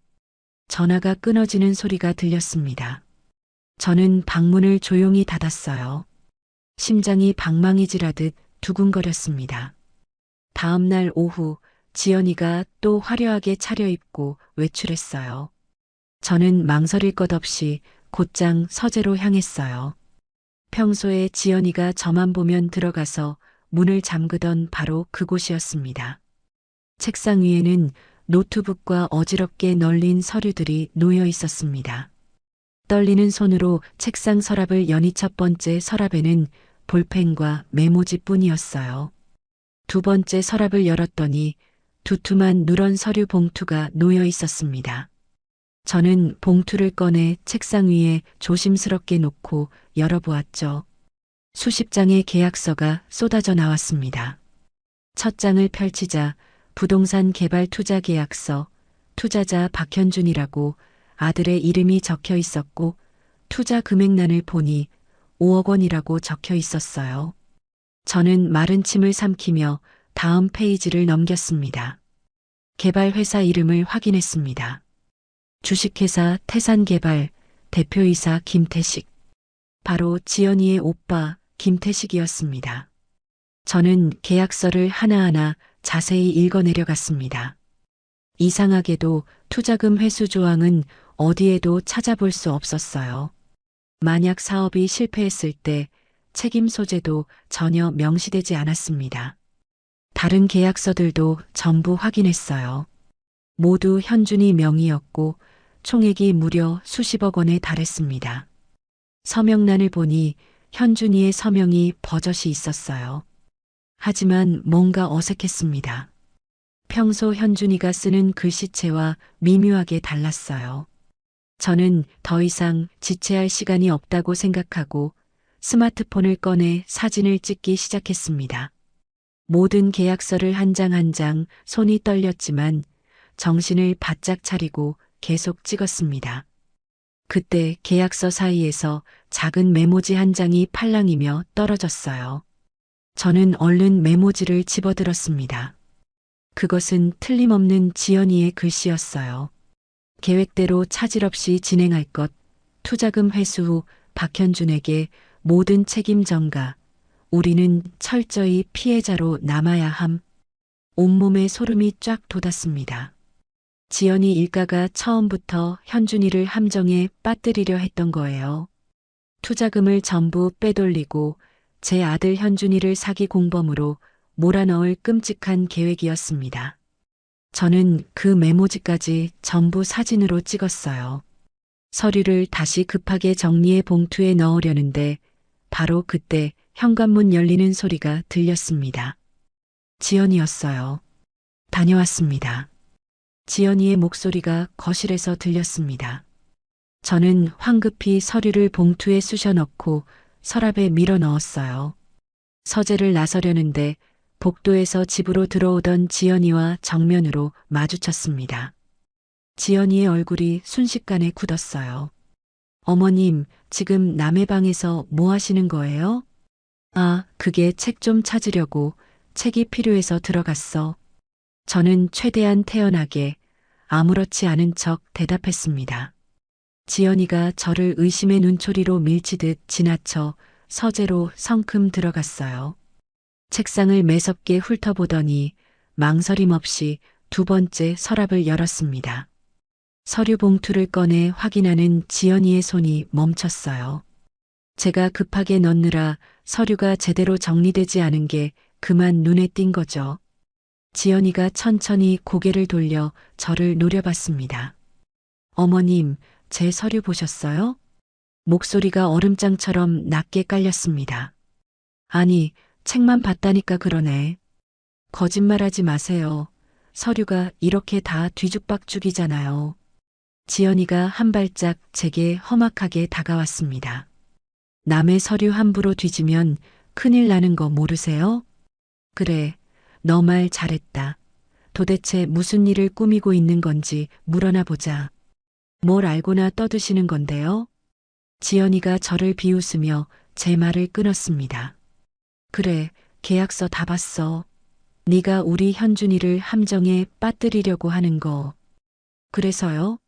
전화가 끊어지는 소리가 들렸습니다. 저는 방문을 조용히 닫았어요. 심장이 방망이질하듯 두근거렸습니다. 다음 날 오후 지연이가 또 화려하게 차려입고 외출했어요. 저는 망설일 것 없이 곧장 서재로 향했어요. 평소에 지연이가 저만 보면 들어가서 문을 잠그던 바로 그곳이었습니다. 책상 위에는 노트북과 어지럽게 널린 서류들이 놓여 있었습니다. 떨리는 손으로 책상 서랍을 여니 첫 번째 서랍에는 볼펜과 메모지뿐이었어요. 두 번째 서랍을 열었더니 두툼한 누런 서류 봉투가 놓여 있었습니다. 저는 봉투를 꺼내 책상 위에 조심스럽게 놓고 열어보았죠. 수십 장의 계약서가 쏟아져 나왔습니다. 첫 장을 펼치자 부동산 개발 투자 계약서, 투자자 박현준이라고 아들의 이름이 적혀 있었고 투자 금액란을 보니 5억 원이라고 적혀 있었어요. 저는 마른 침을 삼키며 다음 페이지를 넘겼습니다. 개발 회사 이름을 확인했습니다. 주식회사 태산개발 대표이사 김태식. 바로 지연이의 오빠 김태식이었습니다. 저는 계약서를 하나하나 자세히 읽어내려갔습니다. 이상하게도 투자금 회수 조항은 어디에도 찾아볼 수 없었어요. 만약 사업이 실패했을 때 책임 소재도 전혀 명시되지 않았습니다. 다른 계약서들도 전부 확인했어요. 모두 현준이 명의였고 총액이 무려 수십억 원에 달했습니다. 서명란을 보니 현준이의 서명이 버젓이 있었어요. 하지만 뭔가 어색했습니다. 평소 현준이가 쓰는 글씨체와 미묘하게 달랐어요. 저는 더 이상 지체할 시간이 없다고 생각하고 스마트폰을 꺼내 사진을 찍기 시작했습니다. 모든 계약서를 한 장 한 장 손이 떨렸지만 정신을 바짝 차리고 계속 찍었습니다. 그때 계약서 사이에서 작은 메모지 한 장이 팔랑이며 떨어졌어요. 저는 얼른 메모지를 집어들었습니다. 그것은 틀림없는 지연이의 글씨였어요. 계획대로 차질 없이 진행할 것, 투자금 회수 후 박현준에게 모든 책임 전가, 우리는 철저히 피해자로 남아야 함. 온몸에 소름이 쫙 돋았습니다. 지연이 일가가 처음부터 현준이를 함정에 빠뜨리려 했던 거예요. 투자금을 전부 빼돌리고 제 아들 현준이를 사기 공범으로 몰아넣을 끔찍한 계획이었습니다. 저는 그 메모지까지 전부 사진으로 찍었어요. 서류를 다시 급하게 정리해 봉투에 넣으려는데 바로 그때 현관문 열리는 소리가 들렸습니다. 지연이었어요. 다녀왔습니다. 지연이의 목소리가 거실에서 들렸습니다. 저는 황급히 서류를 봉투에 쑤셔 넣고 서랍에 밀어 넣었어요. 서재를 나서려는데 복도에서 집으로 들어오던 지연이와 정면으로 마주쳤습니다. 지연이의 얼굴이 순식간에 굳었어요. 어머님, 지금 남의 방에서 뭐 하시는 거예요? 아, 그게 책 좀 찾으려고 책이 필요해서 들어갔어. 저는 최대한 태연하게 아무렇지 않은 척 대답했습니다. 지연이가 저를 의심의 눈초리로 밀치듯 지나쳐 서재로 성큼 들어갔어요. 책상을 매섭게 훑어보더니 망설임 없이 두 번째 서랍을 열었습니다. 서류 봉투를 꺼내 확인하는 지연이의 손이 멈췄어요. 제가 급하게 넣느라 서류가 제대로 정리되지 않은 게 그만 눈에 띈 거죠. 지연이가 천천히 고개를 돌려 저를 노려봤습니다. 어머님, 제 서류 보셨어요? 목소리가 얼음장처럼 낮게 깔렸습니다. 아니, 책만 봤다니까 그러네. 거짓말하지 마세요. 서류가 이렇게 다 뒤죽박죽이잖아요. 지연이가 한 발짝 제게 험악하게 다가왔습니다. 남의 서류 함부로 뒤지면 큰일 나는 거 모르세요? 그래, 너 말 잘했다. 도대체 무슨 일을 꾸미고 있는 건지 물어나 보자. 뭘 알고나 떠드시는 건데요? 지연이가 저를 비웃으며 제 말을 끊었습니다. 그래, 계약서 다 봤어. 네가 우리 현준이를 함정에 빠뜨리려고 하는 거. 그래서요?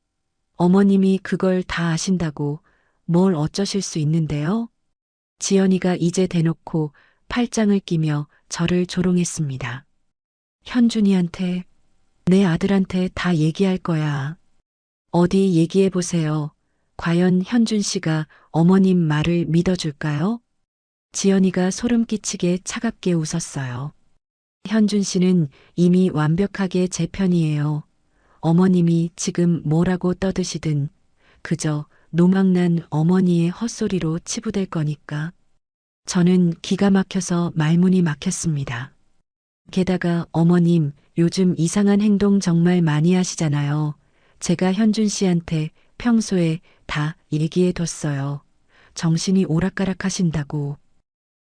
어머님이 그걸 다 아신다고 뭘 어쩌실 수 있는데요? 지연이가 이제 대놓고 팔짱을 끼며 저를 조롱했습니다. 현준이한테, 내 아들한테 다 얘기할 거야. 어디 얘기해 보세요. 과연 현준 씨가 어머님 말을 믿어줄까요? 지연이가 소름 끼치게 차갑게 웃었어요. 현준 씨는 이미 완벽하게 제 편이에요. 어머님이 지금 뭐라고 떠드시든 그저 노망난 어머니의 헛소리로 치부될 거니까. 저는 기가 막혀서 말문이 막혔습니다. 게다가 어머님 요즘 이상한 행동 정말 많이 하시잖아요. 제가 현준 씨한테 평소에 다 얘기해뒀어요. 정신이 오락가락 하신다고.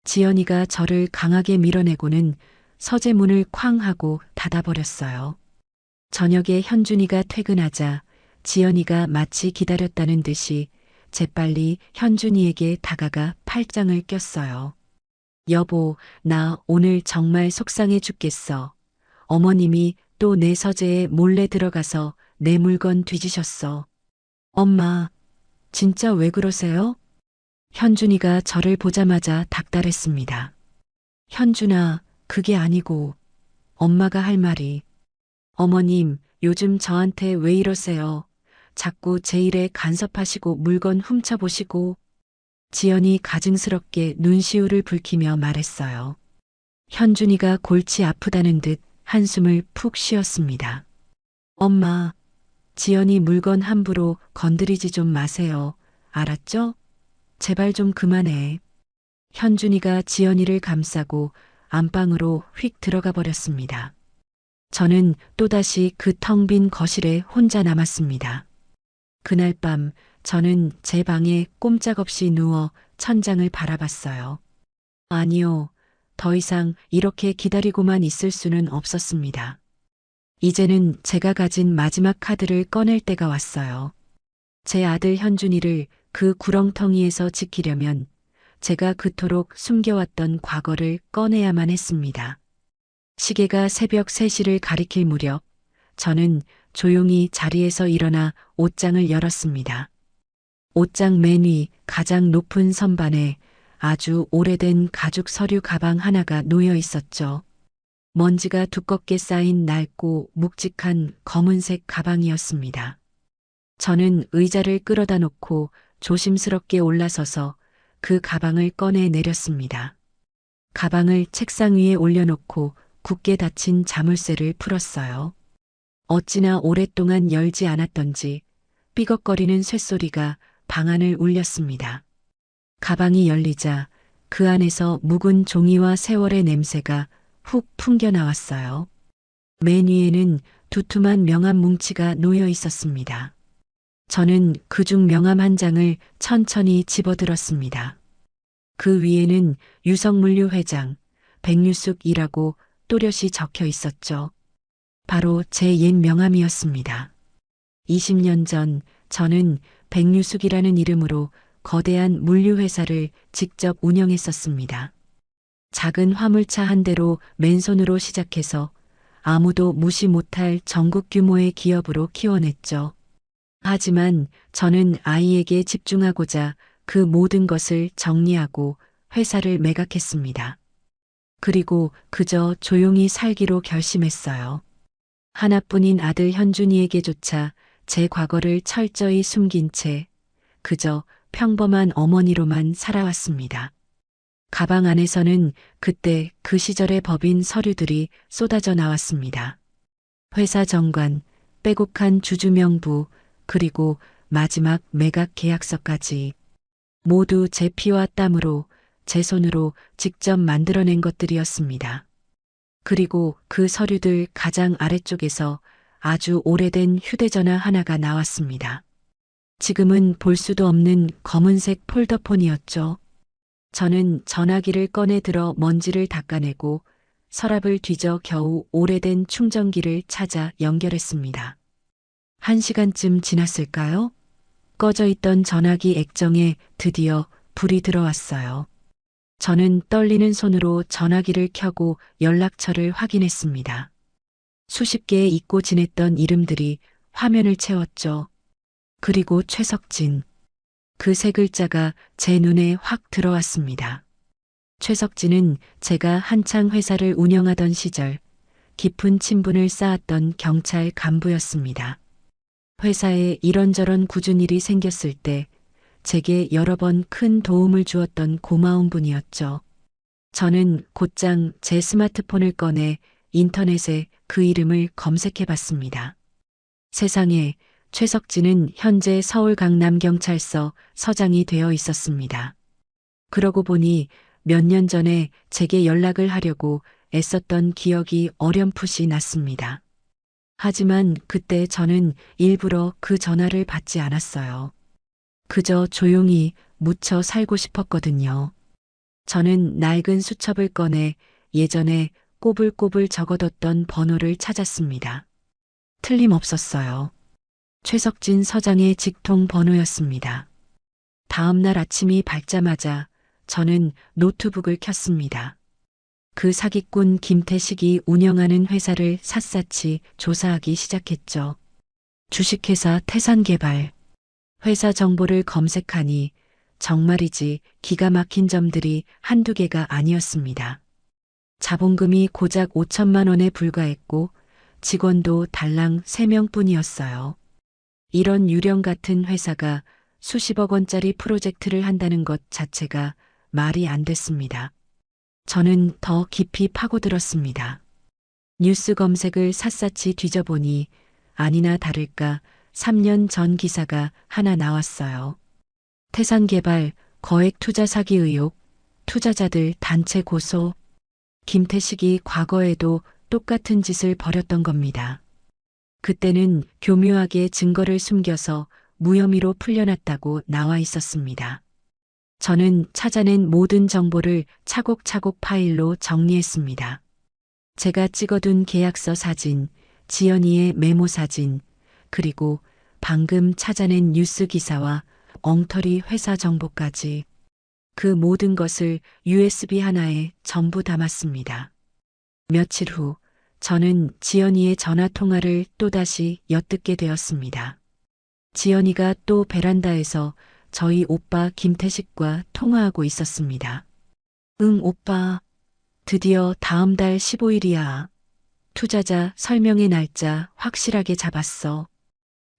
지연이가 저를 강하게 밀어내고는 서재문을 쾅 하고 닫아버렸어요. 저녁에 현준이가 퇴근하자 지연이가 마치 기다렸다는 듯이 재빨리 현준이에게 다가가 팔짱을 꼈어요. 여보, 나 오늘 정말 속상해 죽겠어. 어머님이 또 내 서재에 몰래 들어가서 내 물건 뒤지셨어. 엄마, 진짜 왜 그러세요? 현준이가 저를 보자마자 닥달했습니다. 현준아, 그게 아니고 엄마가 할 말이. 어머님, 요즘 저한테 왜 이러세요? 자꾸 제 일에 간섭하시고 물건 훔쳐보시고. 지연이 가증스럽게 눈시울을 붉히며 말했어요. 현준이가 골치 아프다는 듯 한숨을 푹 쉬었습니다. 엄마, 지연이 물건 함부로 건드리지 좀 마세요. 알았죠? 제발 좀 그만해. 현준이가 지연이를 감싸고 안방으로 휙 들어가 버렸습니다. 저는 또다시 그 텅 빈 거실에 혼자 남았습니다. 그날 밤 저는 제 방에 꼼짝없이 누워 천장을 바라봤어요. 아니요, 더 이상 이렇게 기다리고만 있을 수는 없었습니다. 이제는 제가 가진 마지막 카드를 꺼낼 때가 왔어요. 제 아들 현준이를 그 구렁텅이에서 지키려면 제가 그토록 숨겨왔던 과거를 꺼내야만 했습니다. 시계가 새벽 3시를 가리킬 무렵 저는 조용히 자리에서 일어나 옷장을 열었습니다. 옷장 맨 위 가장 높은 선반에 아주 오래된 가죽 서류 가방 하나가 놓여 있었죠. 먼지가 두껍게 쌓인 낡고 묵직한 검은색 가방이었습니다. 저는 의자를 끌어다 놓고 조심스럽게 올라서서 그 가방을 꺼내 내렸습니다. 가방을 책상 위에 올려놓고 굳게 닫힌 자물쇠를 풀었어요. 어찌나 오랫동안 열지 않았던지 삐걱거리는 쇳소리가 방 안을 울렸습니다. 가방이 열리자 그 안에서 묵은 종이와 세월의 냄새가 훅 풍겨 나왔어요. 맨 위에는 두툼한 명함 뭉치가 놓여 있었습니다. 저는 그중 명함 한 장을 천천히 집어들었습니다. 그 위에는 유성물류 회장 백유숙이라고 또렷이 적혀 있었죠. 바로 제 옛 명함이었습니다. 20년 전 저는 백유숙이라는 이름으로 거대한 물류회사를 직접 운영했었습니다. 작은 화물차 한 대로 맨손으로 시작해서 아무도 무시 못할 전국 규모의 기업으로 키워냈죠. 하지만 저는 아이에게 집중하고자 그 모든 것을 정리하고 회사를 매각했습니다. 그리고 그저 조용히 살기로 결심했어요. 하나뿐인 아들 현준이에게조차 제 과거를 철저히 숨긴 채 그저 평범한 어머니로만 살아왔습니다. 가방 안에서는 그때 그 시절의 법인 서류들이 쏟아져 나왔습니다. 회사 정관, 빼곡한 주주명부, 그리고 마지막 매각 계약서까지 모두 제 피와 땀으로 제 손으로 직접 만들어낸 것들이었습니다. 그리고 그 서류들 가장 아래쪽에서 아주 오래된 휴대전화 하나가 나왔습니다. 지금은 볼 수도 없는 검은색 폴더폰이었죠. 저는 전화기를 꺼내 들어 먼지를 닦아내고 서랍을 뒤져 겨우 오래된 충전기를 찾아 연결했습니다. 1시간쯤 지났을까요? 꺼져 있던 전화기 액정에 드디어 불이 들어왔어요. 저는 떨리는 손으로 전화기를 켜고 연락처를 확인했습니다. 수십 개의 잊고 지냈던 이름들이 화면을 채웠죠. 그리고 최석진. 그 세 글자가 제 눈에 확 들어왔습니다. 최석진은 제가 한창 회사를 운영하던 시절 깊은 친분을 쌓았던 경찰 간부였습니다. 회사에 이런저런 굳은 일이 생겼을 때 제게 여러 번 큰 도움을 주었던 고마운 분이었죠. 저는 곧장 제 스마트폰을 꺼내 인터넷에 그 이름을 검색해 봤습니다. 세상에, 최석진은 현재 서울 강남경찰서 서장이 되어 있었습니다. 그러고 보니 몇 년 전에 제게 연락을 하려고 애썼던 기억이 어렴풋이 났습니다. 하지만 그때 저는 일부러 그 전화를 받지 않았어요. 그저 조용히 묻혀 살고 싶었거든요. 저는 낡은 수첩을 꺼내 예전에 꼬불꼬불 적어뒀던 번호를 찾았습니다. 틀림없었어요. 최석진 서장의 직통 번호였습니다. 다음 날 아침이 밝자마자 저는 노트북을 켰습니다. 그 사기꾼 김태식이 운영하는 회사를 샅샅이 조사하기 시작했죠. 주식회사 태산개발. 회사 정보를 검색하니 정말이지 기가 막힌 점들이 한두 개가 아니었습니다. 자본금이 고작 5천만 원에 불과했고 직원도 달랑 3명뿐이었어요. 이런 유령 같은 회사가 수십억 원짜리 프로젝트를 한다는 것 자체가 말이 안 됐습니다. 저는 더 깊이 파고들었습니다. 뉴스 검색을 샅샅이 뒤져보니 아니나 다를까 3년 전 기사가 하나 나왔어요. 태산개발 거액 투자 사기 의혹, 투자자들 단체 고소. 김태식이 과거에도 똑같은 짓을 벌였던 겁니다. 그때는 교묘하게 증거를 숨겨서 무혐의로 풀려났다고 나와 있었습니다. 저는 찾아낸 모든 정보를 차곡차곡 파일로 정리했습니다. 제가 찍어둔 계약서 사진, 지연이의 메모 사진, 그리고 방금 찾아낸 뉴스 기사와 엉터리 회사 정보까지 그 모든 것을 USB 하나에 전부 담았습니다. 며칠 후 저는 지연이의 전화 통화를 또다시 엿듣게 되었습니다. 지연이가 또 베란다에서 저희 오빠 김태식과 통화하고 있었습니다. 응, 오빠. 드디어 다음 달 15일이야. 투자자 설명의 날짜 확실하게 잡았어.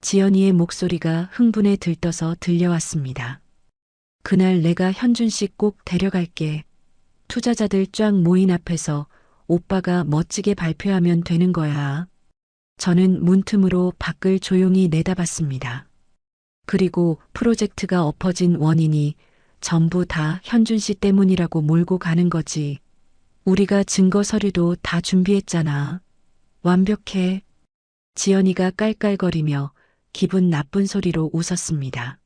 지연이의 목소리가 흥분에 들떠서 들려왔습니다. 그날 내가 현준 씨 꼭 데려갈게. 투자자들 쫙 모인 앞에서 오빠가 멋지게 발표하면 되는 거야. 저는 문틈으로 밖을 조용히 내다봤습니다. 그리고 프로젝트가 엎어진 원인이 전부 다 현준 씨 때문이라고 몰고 가는 거지. 우리가 증거 서류도 다 준비했잖아. 완벽해. 지연이가 깔깔거리며 기분 나쁜 소리로 웃었습니다.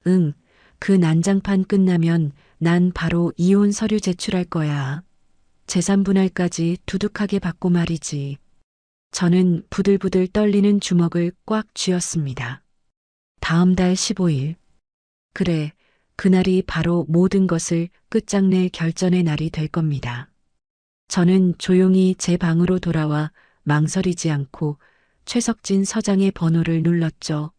응, 그 난장판 끝나면 난 바로 이혼 서류 제출할 거야. 재산 분할까지 두둑하게 받고 말이지. 저는 부들부들 떨리는 주먹을 꽉 쥐었습니다. 다음 달 15일. 그래, 그날이 바로 모든 것을 끝장낼 결전의 날이 될 겁니다. 저는 조용히 제 방으로 돌아와 망설이지 않고 최석진 서장의 번호를 눌렀죠.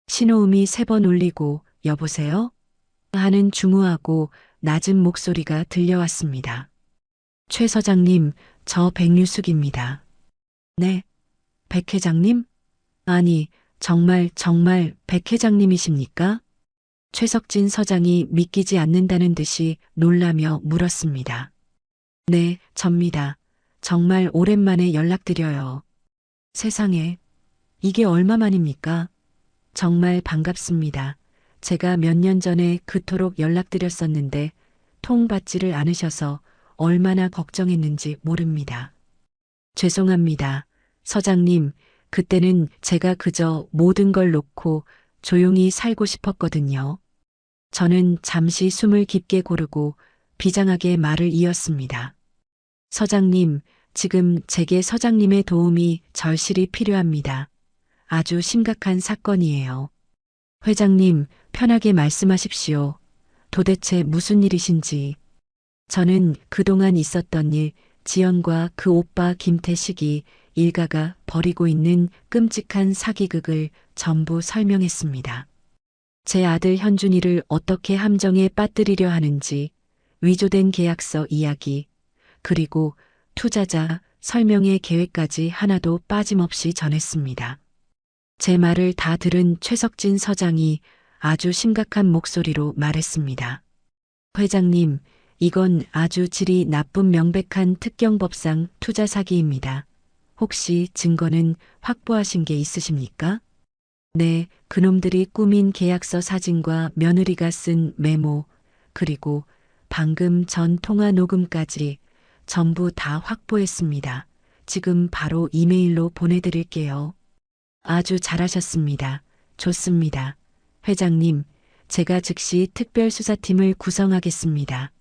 신호음이 3번 울리고 여보세요? 하는 중후하고 낮은 목소리가 들려왔습니다. 최 서장님, 저 백유숙입니다. 네, 백 회장님? 아니, 정말 백 회장님이십니까? 최석진 서장이 믿기지 않는다는 듯이 놀라며 물었습니다. 네, 접니다. 정말 오랜만에 연락드려요. 세상에, 이게 얼마만입니까? 정말 반갑습니다. 제가 몇 년 전에 그토록 연락드렸었는데 통받지를 않으셔서 얼마나 걱정했는지 모릅니다. 죄송합니다. 서장님, 그때는 제가 그저 모든 걸 놓고 조용히 살고 싶었거든요. 저는 잠시 숨을 깊게 고르고 비장하게 말을 이었습니다. 서장님, 지금 제게 서장님의 도움이 절실히 필요합니다. 아주 심각한 사건이에요. 회장님, 편하게 말씀하십시오. 도대체 무슨 일이신지. 저는 그동안 있었던 일, 지연과 그 오빠 김태식이 일가가 벌이고 있는 끔찍한 사기극을 전부 설명했습니다. 제 아들 현준이를 어떻게 함정에 빠뜨리려 하는지, 위조된 계약서 이야기, 그리고 투자자 설명의 계획까지 하나도 빠짐없이 전했습니다. 제 말을 다 들은 최석진 서장이 아주 심각한 목소리로 말했습니다. 회장님, 이건 아주 질이 나쁜 명백한 특경법상 투자 사기입니다. 혹시 증거는 확보하신 게 있으십니까? 네, 그놈들이 꾸민 계약서 사진과 며느리가 쓴 메모, 그리고 방금 전 통화 녹음까지 전부 다 확보했습니다. 지금 바로 이메일로 보내드릴게요. 아주 잘하셨습니다. 좋습니다. 회장님, 제가 즉시 특별수사팀을 구성하겠습니다.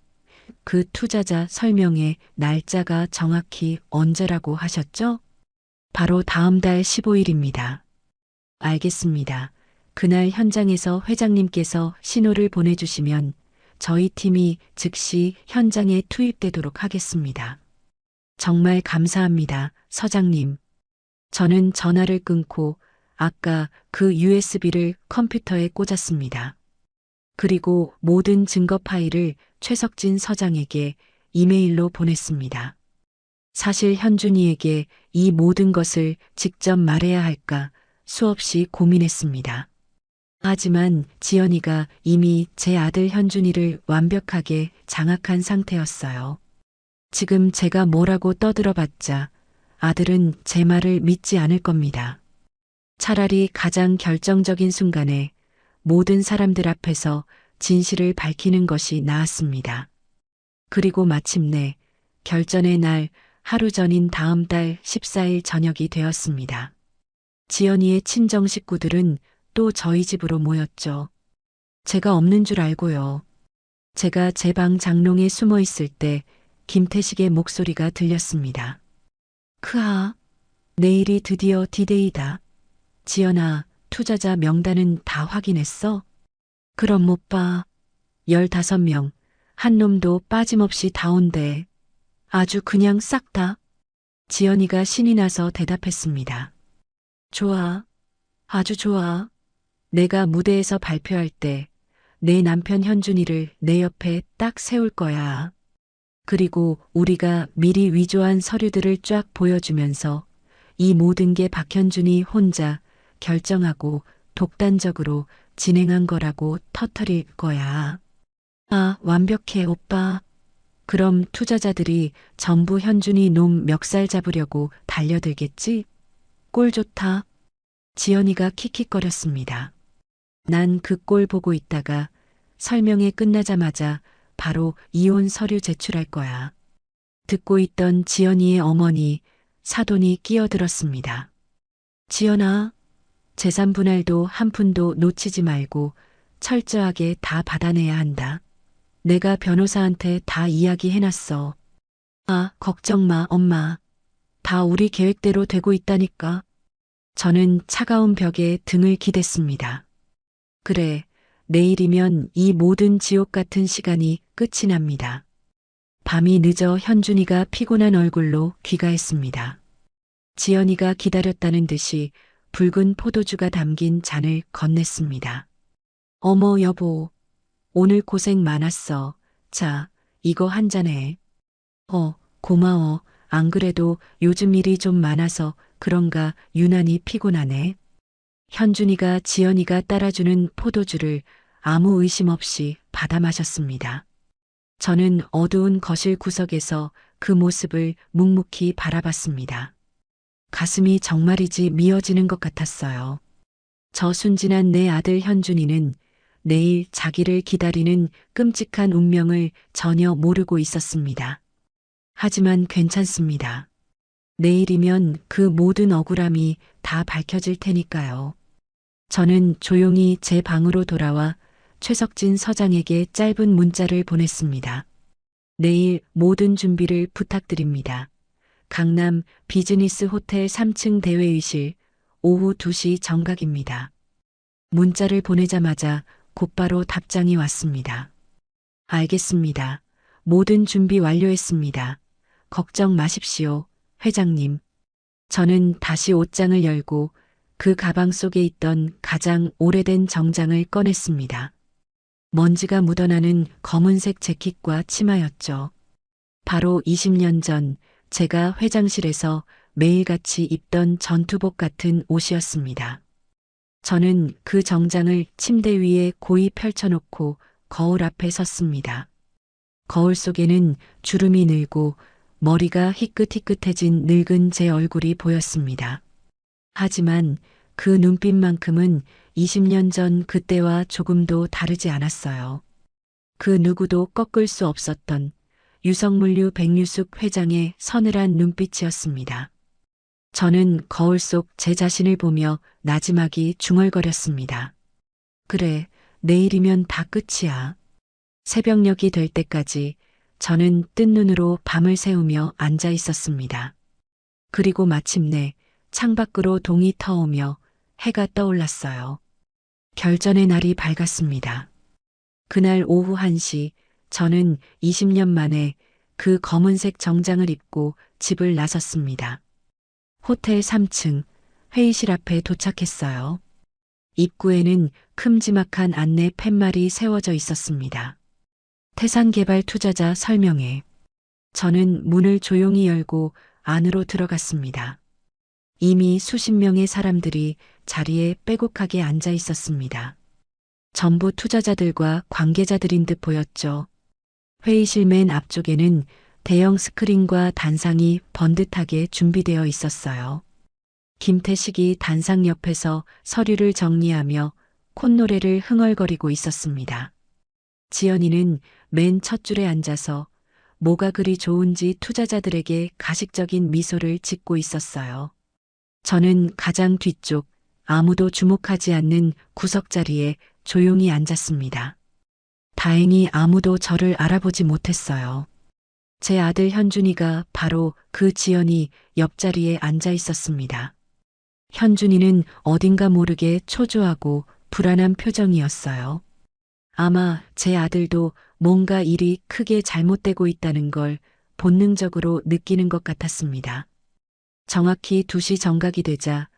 그 투자자 설명의 날짜가 정확히 언제라고 하셨죠? 바로 다음 달 15일입니다. 알겠습니다. 그날 현장에서 회장님께서 신호를 보내주시면 저희 팀이 즉시 현장에 투입되도록 하겠습니다. 정말 감사합니다, 서장님. 저는 전화를 끊고 아까 그 USB를 컴퓨터에 꽂았습니다. 그리고 모든 증거 파일을 최석진 서장에게 이메일로 보냈습니다. 사실 현준이에게 이 모든 것을 직접 말해야 할까 수없이 고민했습니다. 하지만 지연이가 이미 제 아들 현준이를 완벽하게 장악한 상태였어요. 지금 제가 뭐라고 떠들어봤자 아들은 제 말을 믿지 않을 겁니다. 차라리 가장 결정적인 순간에 모든 사람들 앞에서 진실을 밝히는 것이 나았습니다. 그리고 마침내 결전의 날 하루 전인 다음 달 14일 저녁이 되었습니다. 지연이의 친정 식구들은 또 저희 집으로 모였죠. 제가 없는 줄 알고요. 제가 제 방 장롱에 숨어 있을 때 김태식의 목소리가 들렸습니다. 크아, 내일이 드디어 디데이다. 지연아, 투자자 명단은 다 확인했어? 그럼 못 봐. 15명, 한 놈도 빠짐없이 다 온대. 아주 그냥 싹 다. 지연이가 신이 나서 대답했습니다. 좋아. 아주 좋아. 내가 무대에서 발표할 때 내 남편 현준이를 내 옆에 딱 세울 거야. 그리고 우리가 미리 위조한 서류들을 쫙 보여주면서 이 모든 게 박현준이 혼자 결정하고 독단적으로 진행한 거라고 터뜨릴 거야. 아, 완벽해, 오빠. 그럼 투자자들이 전부 현준이 놈 멱살 잡으려고 달려들겠지? 꼴 좋다. 지연이가 킥킥거렸습니다. 난 그 꼴 보고 있다가 설명회 끝나자마자 바로 이혼 서류 제출할 거야. 듣고 있던 지연이의 어머니 사돈이 끼어들었습니다. 지연아, 재산 분할도 한 푼도 놓치지 말고 철저하게 다 받아내야 한다. 내가 변호사한테 다 이야기해놨어. 아, 걱정 마, 엄마. 다 우리 계획대로 되고 있다니까. 저는 차가운 벽에 등을 기댔습니다. 그래, 내일이면 이 모든 지옥 같은 시간이 끝이 납니다. 밤이 늦어 현준이가 피곤한 얼굴로 귀가했습니다. 지연이가 기다렸다는 듯이 붉은 포도주가 담긴 잔을 건넸습니다. 어머 여보, 오늘 고생 많았어. 자, 이거 한 잔해. 고마워. 안 그래도 요즘 일이 좀 많아서 그런가 유난히 피곤하네. 현준이가 지연이가 따라주는 포도주를 아무 의심 없이 받아 마셨습니다. 저는 어두운 거실 구석에서 그 모습을 묵묵히 바라봤습니다. 가슴이 정말이지 미어지는 것 같았어요. 저 순진한 내 아들 현준이는 내일 자기를 기다리는 끔찍한 운명을 전혀 모르고 있었습니다. 하지만 괜찮습니다. 내일이면 그 모든 억울함이 다 밝혀질 테니까요. 저는 조용히 제 방으로 돌아와 최석진 서장에게 짧은 문자를 보냈습니다. 내일 모든 준비를 부탁드립니다. 강남 비즈니스 호텔 3층 대회의실 오후 2시 정각입니다. 문자를 보내자마자 곧바로 답장이 왔습니다. 알겠습니다. 모든 준비 완료했습니다. 걱정 마십시오, 회장님. 저는 다시 옷장을 열고 그 가방 속에 있던 가장 오래된 정장을 꺼냈습니다. 먼지가 묻어나는 검은색 재킷과 치마였죠. 바로 20년 전 제가 회장실에서 매일같이 입던 전투복 같은 옷이었습니다. 저는 그 정장을 침대 위에 고이 펼쳐놓고 거울 앞에 섰습니다. 거울 속에는 주름이 늘고 머리가 희끗희끗해진 늙은 제 얼굴이 보였습니다. 하지만 그 눈빛만큼은 20년 전 그때와 조금도 다르지 않았어요. 그 누구도 꺾을 수 없었던 유성물류 백류숙 회장의 서늘한 눈빛이었습니다. 저는 거울 속 제 자신을 보며 나지막이 중얼거렸습니다. 그래, 내일이면 다 끝이야. 새벽녘이 될 때까지 저는 뜬 눈으로 밤을 새우며 앉아 있었습니다. 그리고 마침내 창밖으로 동이 터오며 해가 떠올랐어요. 결전의 날이 밝았습니다. 그날 오후 1시 저는 20년 만에 그 검은색 정장을 입고 집을 나섰습니다. 호텔 3층 회의실 앞에 도착했어요. 입구에는 큼지막한 안내 팻말이 세워져 있었습니다. 태산개발 투자자 설명회. 저는 문을 조용히 열고 안으로 들어갔습니다. 이미 수십 명의 사람들이 자리에 빼곡하게 앉아 있었습니다. 전부 투자자들과 관계자들인 듯 보였죠. 회의실 맨 앞쪽에는 대형 스크린과 단상이 번듯하게 준비되어 있었어요. 김태식이 단상 옆에서 서류를 정리하며 콧노래를 흥얼거리고 있었습니다. 지연이는 맨 첫 줄에 앉아서 뭐가 그리 좋은지 투자자들에게 가식적인 미소를 짓고 있었어요. 저는 가장 뒤쪽 아무도 주목하지 않는 구석자리에 조용히 앉았습니다. 다행히 아무도 저를 알아보지 못했어요. 제 아들 현준이가 바로 그 지연이 옆자리에 앉아 있었습니다. 현준이는 어딘가 모르게 초조하고 불안한 표정이었어요. 아마 제 아들도 뭔가 일이 크게 잘못되고 있다는 걸 본능적으로 느끼는 것 같았습니다. 정확히 2시 정각이 되자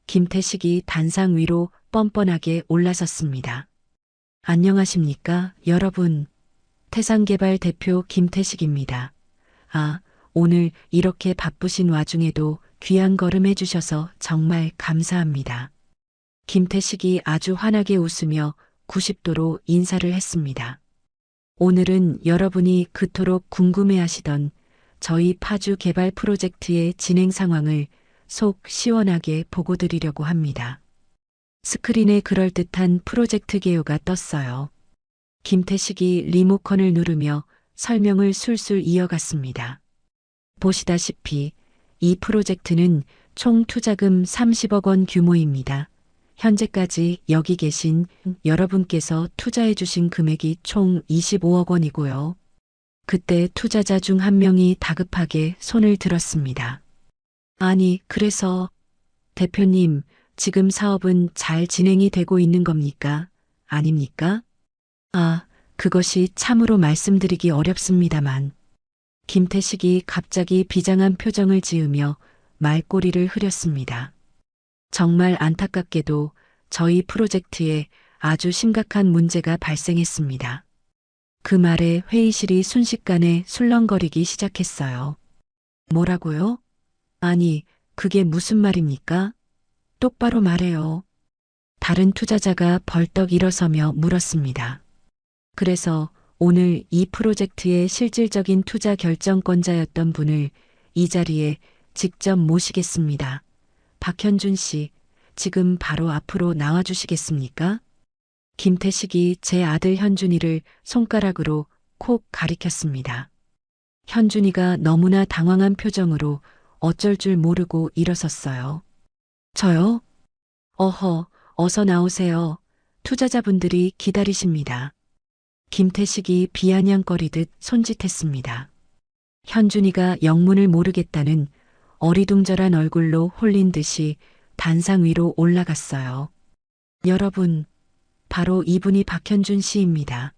김태식이 단상 위로 뻔뻔하게 올라섰습니다. 안녕하십니까, 여러분. 태산개발 대표 김태식입니다. 아, 오늘 이렇게 바쁘신 와중에도 귀한 걸음 해주셔서 정말 감사합니다. 김태식이 아주 환하게 웃으며 90도로 인사를 했습니다. 오늘은 여러분이 그토록 궁금해하시던 저희 파주 개발 프로젝트의 진행 상황을 속 시원하게 보고 드리려고 합니다. 스크린에 그럴듯한 프로젝트 개요가 떴어요. 김태식이 리모컨을 누르며 설명을 술술 이어갔습니다. 보시다시피 이 프로젝트는 총 투자금 30억 원 규모입니다. 현재까지 여기 계신 여러분께서 투자해 주신 금액이 총 25억 원이고요. 그때 투자자 중 한 명이 다급하게 손을 들었습니다. 아니, 그래서 대표님, 지금 사업은 잘 진행이 되고 있는 겁니까? 아닙니까? 아, 그것이 참으로 말씀드리기 어렵습니다만. 김태식이 갑자기 비장한 표정을 지으며 말꼬리를 흐렸습니다. 정말 안타깝게도 저희 프로젝트에 아주 심각한 문제가 발생했습니다. 그 말에 회의실이 순식간에 술렁거리기 시작했어요. 뭐라고요? 아니, 그게 무슨 말입니까? 똑바로 말해요. 다른 투자자가 벌떡 일어서며 물었습니다. 그래서 오늘 이 프로젝트의 실질적인 투자 결정권자였던 분을 이 자리에 직접 모시겠습니다. 박현준 씨, 지금 바로 앞으로 나와 주시겠습니까? 김태식이 제 아들 현준이를 손가락으로 콕 가리켰습니다. 현준이가 너무나 당황한 표정으로 어쩔 줄 모르고 일어섰어요. 저요? 어허, 어서 나오세요. 투자자분들이 기다리십니다. 김태식이 비아냥거리듯 손짓했습니다. 현준이가 영문을 모르겠다는 어리둥절한 얼굴로 홀린 듯이 단상 위로 올라갔어요. 여러분, 바로 이분이 박현준 씨입니다.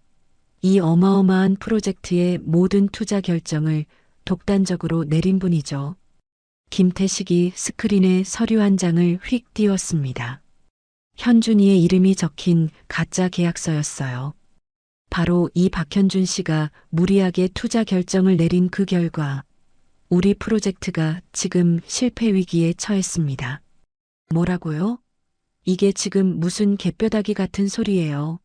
이 어마어마한 프로젝트의 모든 투자 결정을 독단적으로 내린 분이죠. 김태식이 스크린에 서류 한 장을 휙 띄웠습니다. 현준이의 이름이 적힌 가짜 계약서였어요. 바로 이 박현준 씨가 무리하게 투자 결정을 내린 그 결과 우리 프로젝트가 지금 실패 위기에 처했습니다. 뭐라고요? 이게 지금 무슨 개뼈다귀 같은 소리예요.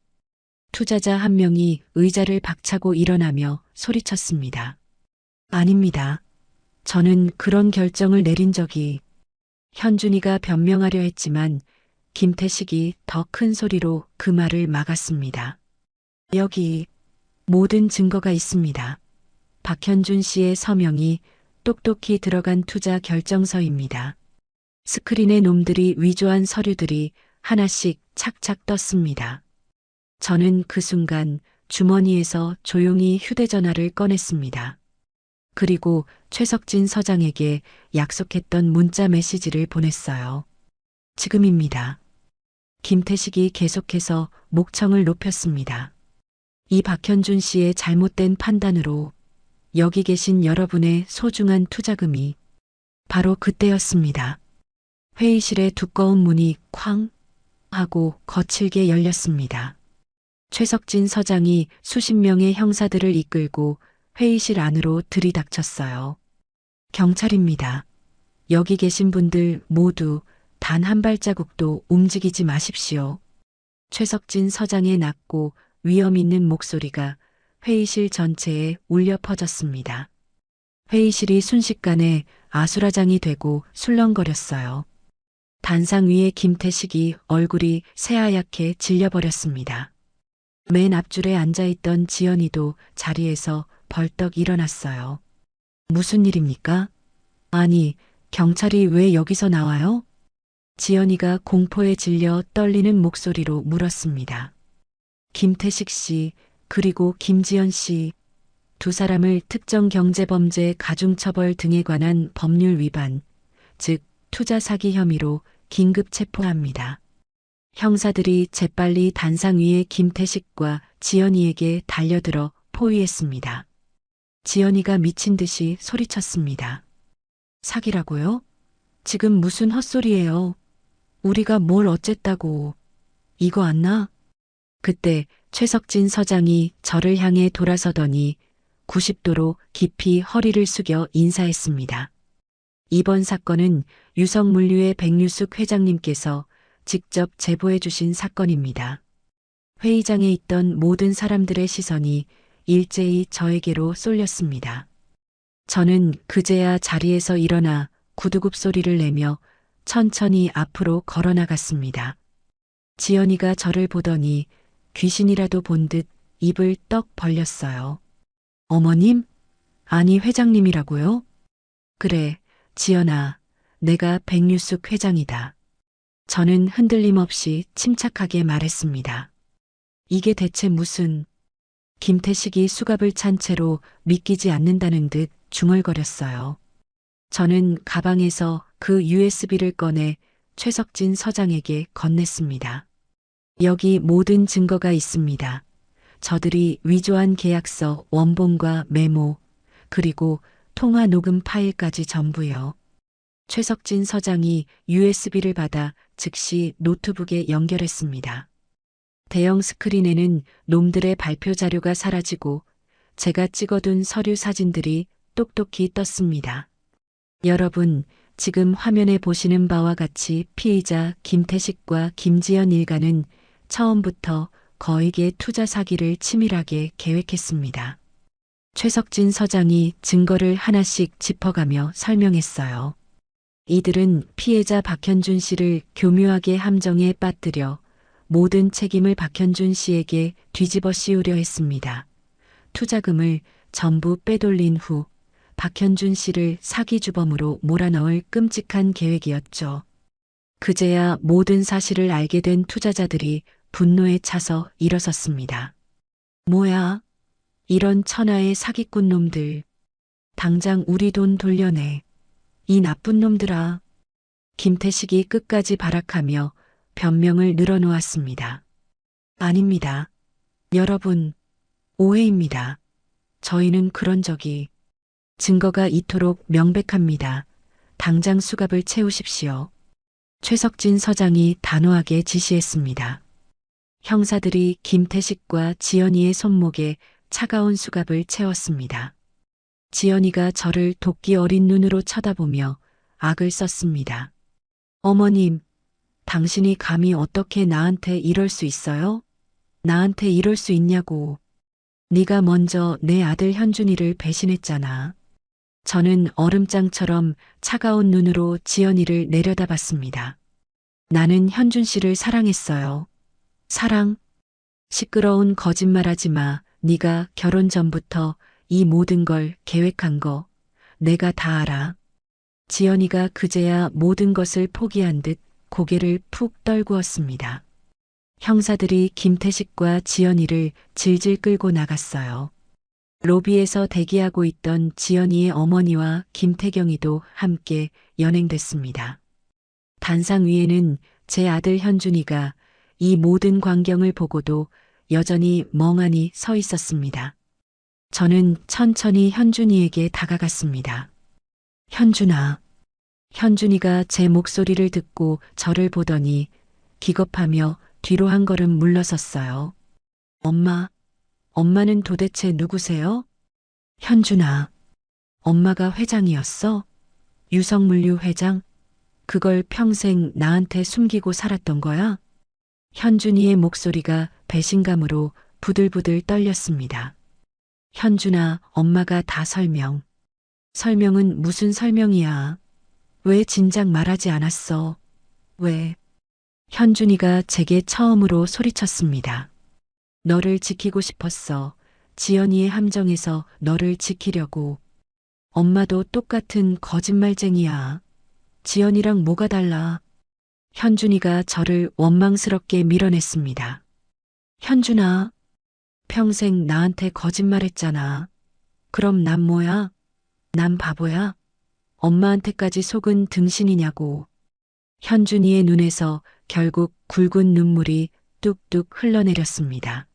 투자자 한 명이 의자를 박차고 일어나며 소리쳤습니다. 아닙니다. 저는 그런 결정을 내린 적이. 현준이가 변명하려 했지만 김태식이 더 큰 소리로 그 말을 막았습니다. 여기 모든 증거가 있습니다. 박현준 씨의 서명이 똑똑히 들어간 투자 결정서입니다. 스크린에 놈들이 위조한 서류들이 하나씩 착착 떴습니다. 저는 그 순간 주머니에서 조용히 휴대전화를 꺼냈습니다. 그리고 최석진 서장에게 약속했던 문자 메시지를 보냈어요. 지금입니다. 김태식이 계속해서 목청을 높였습니다. 이 박현준 씨의 잘못된 판단으로 여기 계신 여러분의 소중한 투자금이. 바로 그때였습니다. 회의실의 두꺼운 문이 쾅 하고 거칠게 열렸습니다. 최석진 서장이 수십 명의 형사들을 이끌고 회의실 안으로 들이닥쳤어요. 경찰입니다. 여기 계신 분들 모두 단 한 발자국도 움직이지 마십시오. 최석진 서장의 낮고 위험 있는 목소리가 회의실 전체에 울려 퍼졌습니다. 회의실이 순식간에 아수라장이 되고 술렁거렸어요. 단상 위에 김태식이 얼굴이 새하얗게 질려버렸습니다. 맨 앞줄에 앉아있던 지연이도 자리에서 벌떡 일어났어요. 무슨 일입니까? 아니, 경찰이 왜 여기서 나와요? 지연이가 공포에 질려 떨리는 목소리로 물었습니다. 김태식 씨, 그리고 김지연 씨, 두 사람을 특정경제범죄 가중처벌 등에 관한 법률 위반, 즉 투자 사기 혐의로 긴급 체포합니다. 형사들이 재빨리 단상 위에 김태식과 지연이에게 달려들어 포위했습니다. 지연이가 미친 듯이 소리쳤습니다. 사기라고요? 지금 무슨 헛소리예요? 우리가 뭘 어쨌다고. 이거 안 나? 그때 최석진 서장이 저를 향해 돌아서더니 90도로 깊이 허리를 숙여 인사했습니다. 이번 사건은 유성물류의 백유숙 회장님께서 직접 제보해 주신 사건입니다. 회의장에 있던 모든 사람들의 시선이 일제히 저에게로 쏠렸습니다. 저는 그제야 자리에서 일어나 구두굽 소리를 내며 천천히 앞으로 걸어나갔습니다. 지연이가 저를 보더니 귀신이라도 본 듯 입을 떡 벌렸어요. 어머님? 아니 회장님이라고요? 그래, 지연아, 내가 백유숙 회장이다. 저는 흔들림 없이 침착하게 말했습니다. 이게 대체 무슨... 김태식이 수갑을 찬 채로 믿기지 않는다는 듯 중얼거렸어요. 저는 가방에서 그 USB를 꺼내 최석진 서장에게 건넸습니다. 여기 모든 증거가 있습니다. 저들이 위조한 계약서 원본과 메모, 그리고 통화 녹음 파일까지 전부요. 최석진 서장이 USB를 받아 즉시 노트북에 연결했습니다. 대형 스크린에는 놈들의 발표 자료가 사라지고 제가 찍어둔 서류 사진들이 똑똑히 떴습니다. 여러분, 지금 화면에 보시는 바와 같이 피의자 김태식과 김지연 일가는 처음부터 거액의 투자 사기를 치밀하게 계획했습니다. 최석진 서장이 증거를 하나씩 짚어가며 설명했어요. 이들은 피해자 박현준 씨를 교묘하게 함정에 빠뜨려 모든 책임을 박현준 씨에게 뒤집어 씌우려 했습니다. 투자금을 전부 빼돌린 후 박현준 씨를 사기 주범으로 몰아넣을 끔찍한 계획이었죠. 그제야 모든 사실을 알게 된 투자자들이 분노에 차서 일어섰습니다. 뭐야? 이런 천하의 사기꾼 놈들. 당장 우리 돈 돌려내. 이 나쁜 놈들아. 김태식이 끝까지 발악하며 변명을 늘어놓았습니다. 아닙니다. 여러분, 오해입니다. 저희는 그런 적이... 증거가 이토록 명백합니다. 당장 수갑을 채우십시오. 최석진 서장이 단호하게 지시했습니다. 형사들이 김태식과 지연이의 손목에 차가운 수갑을 채웠습니다. 지연이가 저를 도끼 어린 눈으로 쳐다보며 악을 썼습니다. 어머님, 당신이 감히 어떻게 나한테 이럴 수 있어요? 나한테 이럴 수 있냐고. 네가 먼저 내 아들 현준이를 배신했잖아. 저는 얼음장처럼 차가운 눈으로 지연이를 내려다봤습니다. 나는 현준 씨를 사랑했어요. 사랑? 시끄러운 거짓말하지 마. 네가 결혼 전부터 이 모든 걸 계획한 거 내가 다 알아. 지연이가 그제야 모든 것을 포기한 듯 고개를 푹 떨구었습니다. 형사들이 김태식과 지연이를 질질 끌고 나갔어요. 로비에서 대기하고 있던 지연이의 어머니와 김태경이도 함께 연행됐습니다. 단상 위에는 제 아들 현준이가 이 모든 광경을 보고도 여전히 멍하니 서 있었습니다. 저는 천천히 현준이에게 다가갔습니다. 현준아. 현준이가 제 목소리를 듣고 저를 보더니 기겁하며 뒤로 한 걸음 물러섰어요. 엄마, 엄마는 도대체 누구세요? 현준아, 엄마가 회장이었어? 유성물류 회장? 그걸 평생 나한테 숨기고 살았던 거야? 현준이의 목소리가 배신감으로 부들부들 떨렸습니다. 현준아, 엄마가 다 설명은 무슨 설명이야? 왜 진작 말하지 않았어? 왜? 현준이가 제게 처음으로 소리쳤습니다. 너를 지키고 싶었어. 지연이의 함정에서 너를 지키려고. 엄마도 똑같은 거짓말쟁이야. 지연이랑 뭐가 달라? 현준이가 저를 원망스럽게 밀어냈습니다. 현준아, 평생 나한테 거짓말했잖아. 그럼 난 뭐야? 난 바보야? 엄마한테까지 속은 등신이냐고. 현준이의 눈에서 결국 굵은 눈물이 뚝뚝 흘러내렸습니다.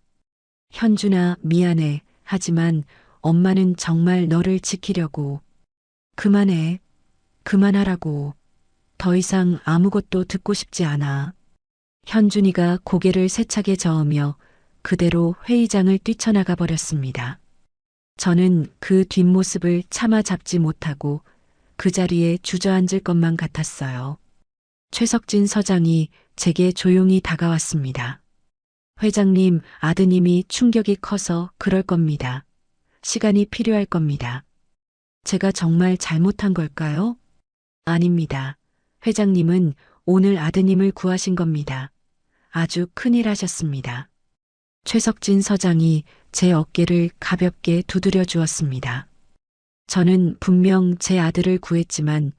현준아, 미안해. 하지만 엄마는 정말 너를 지키려고. 그만해. 그만하라고. 더 이상 아무것도 듣고 싶지 않아. 현준이가 고개를 세차게 저으며 그대로 회의장을 뛰쳐나가 버렸습니다. 저는 그 뒷모습을 차마 잡지 못하고 그 자리에 주저앉을 것만 같았어요. 최석진 서장이 제게 조용히 다가왔습니다. 회장님, 아드님이 충격이 커서 그럴 겁니다. 시간이 필요할 겁니다. 제가 정말 잘못한 걸까요? 아닙니다. 회장님은 오늘 아드님을 구하신 겁니다. 아주 큰일 하셨습니다. 최석진 서장이 제 어깨를 가볍게 두드려 주었습니다. 저는 분명 제 아들을 구했지만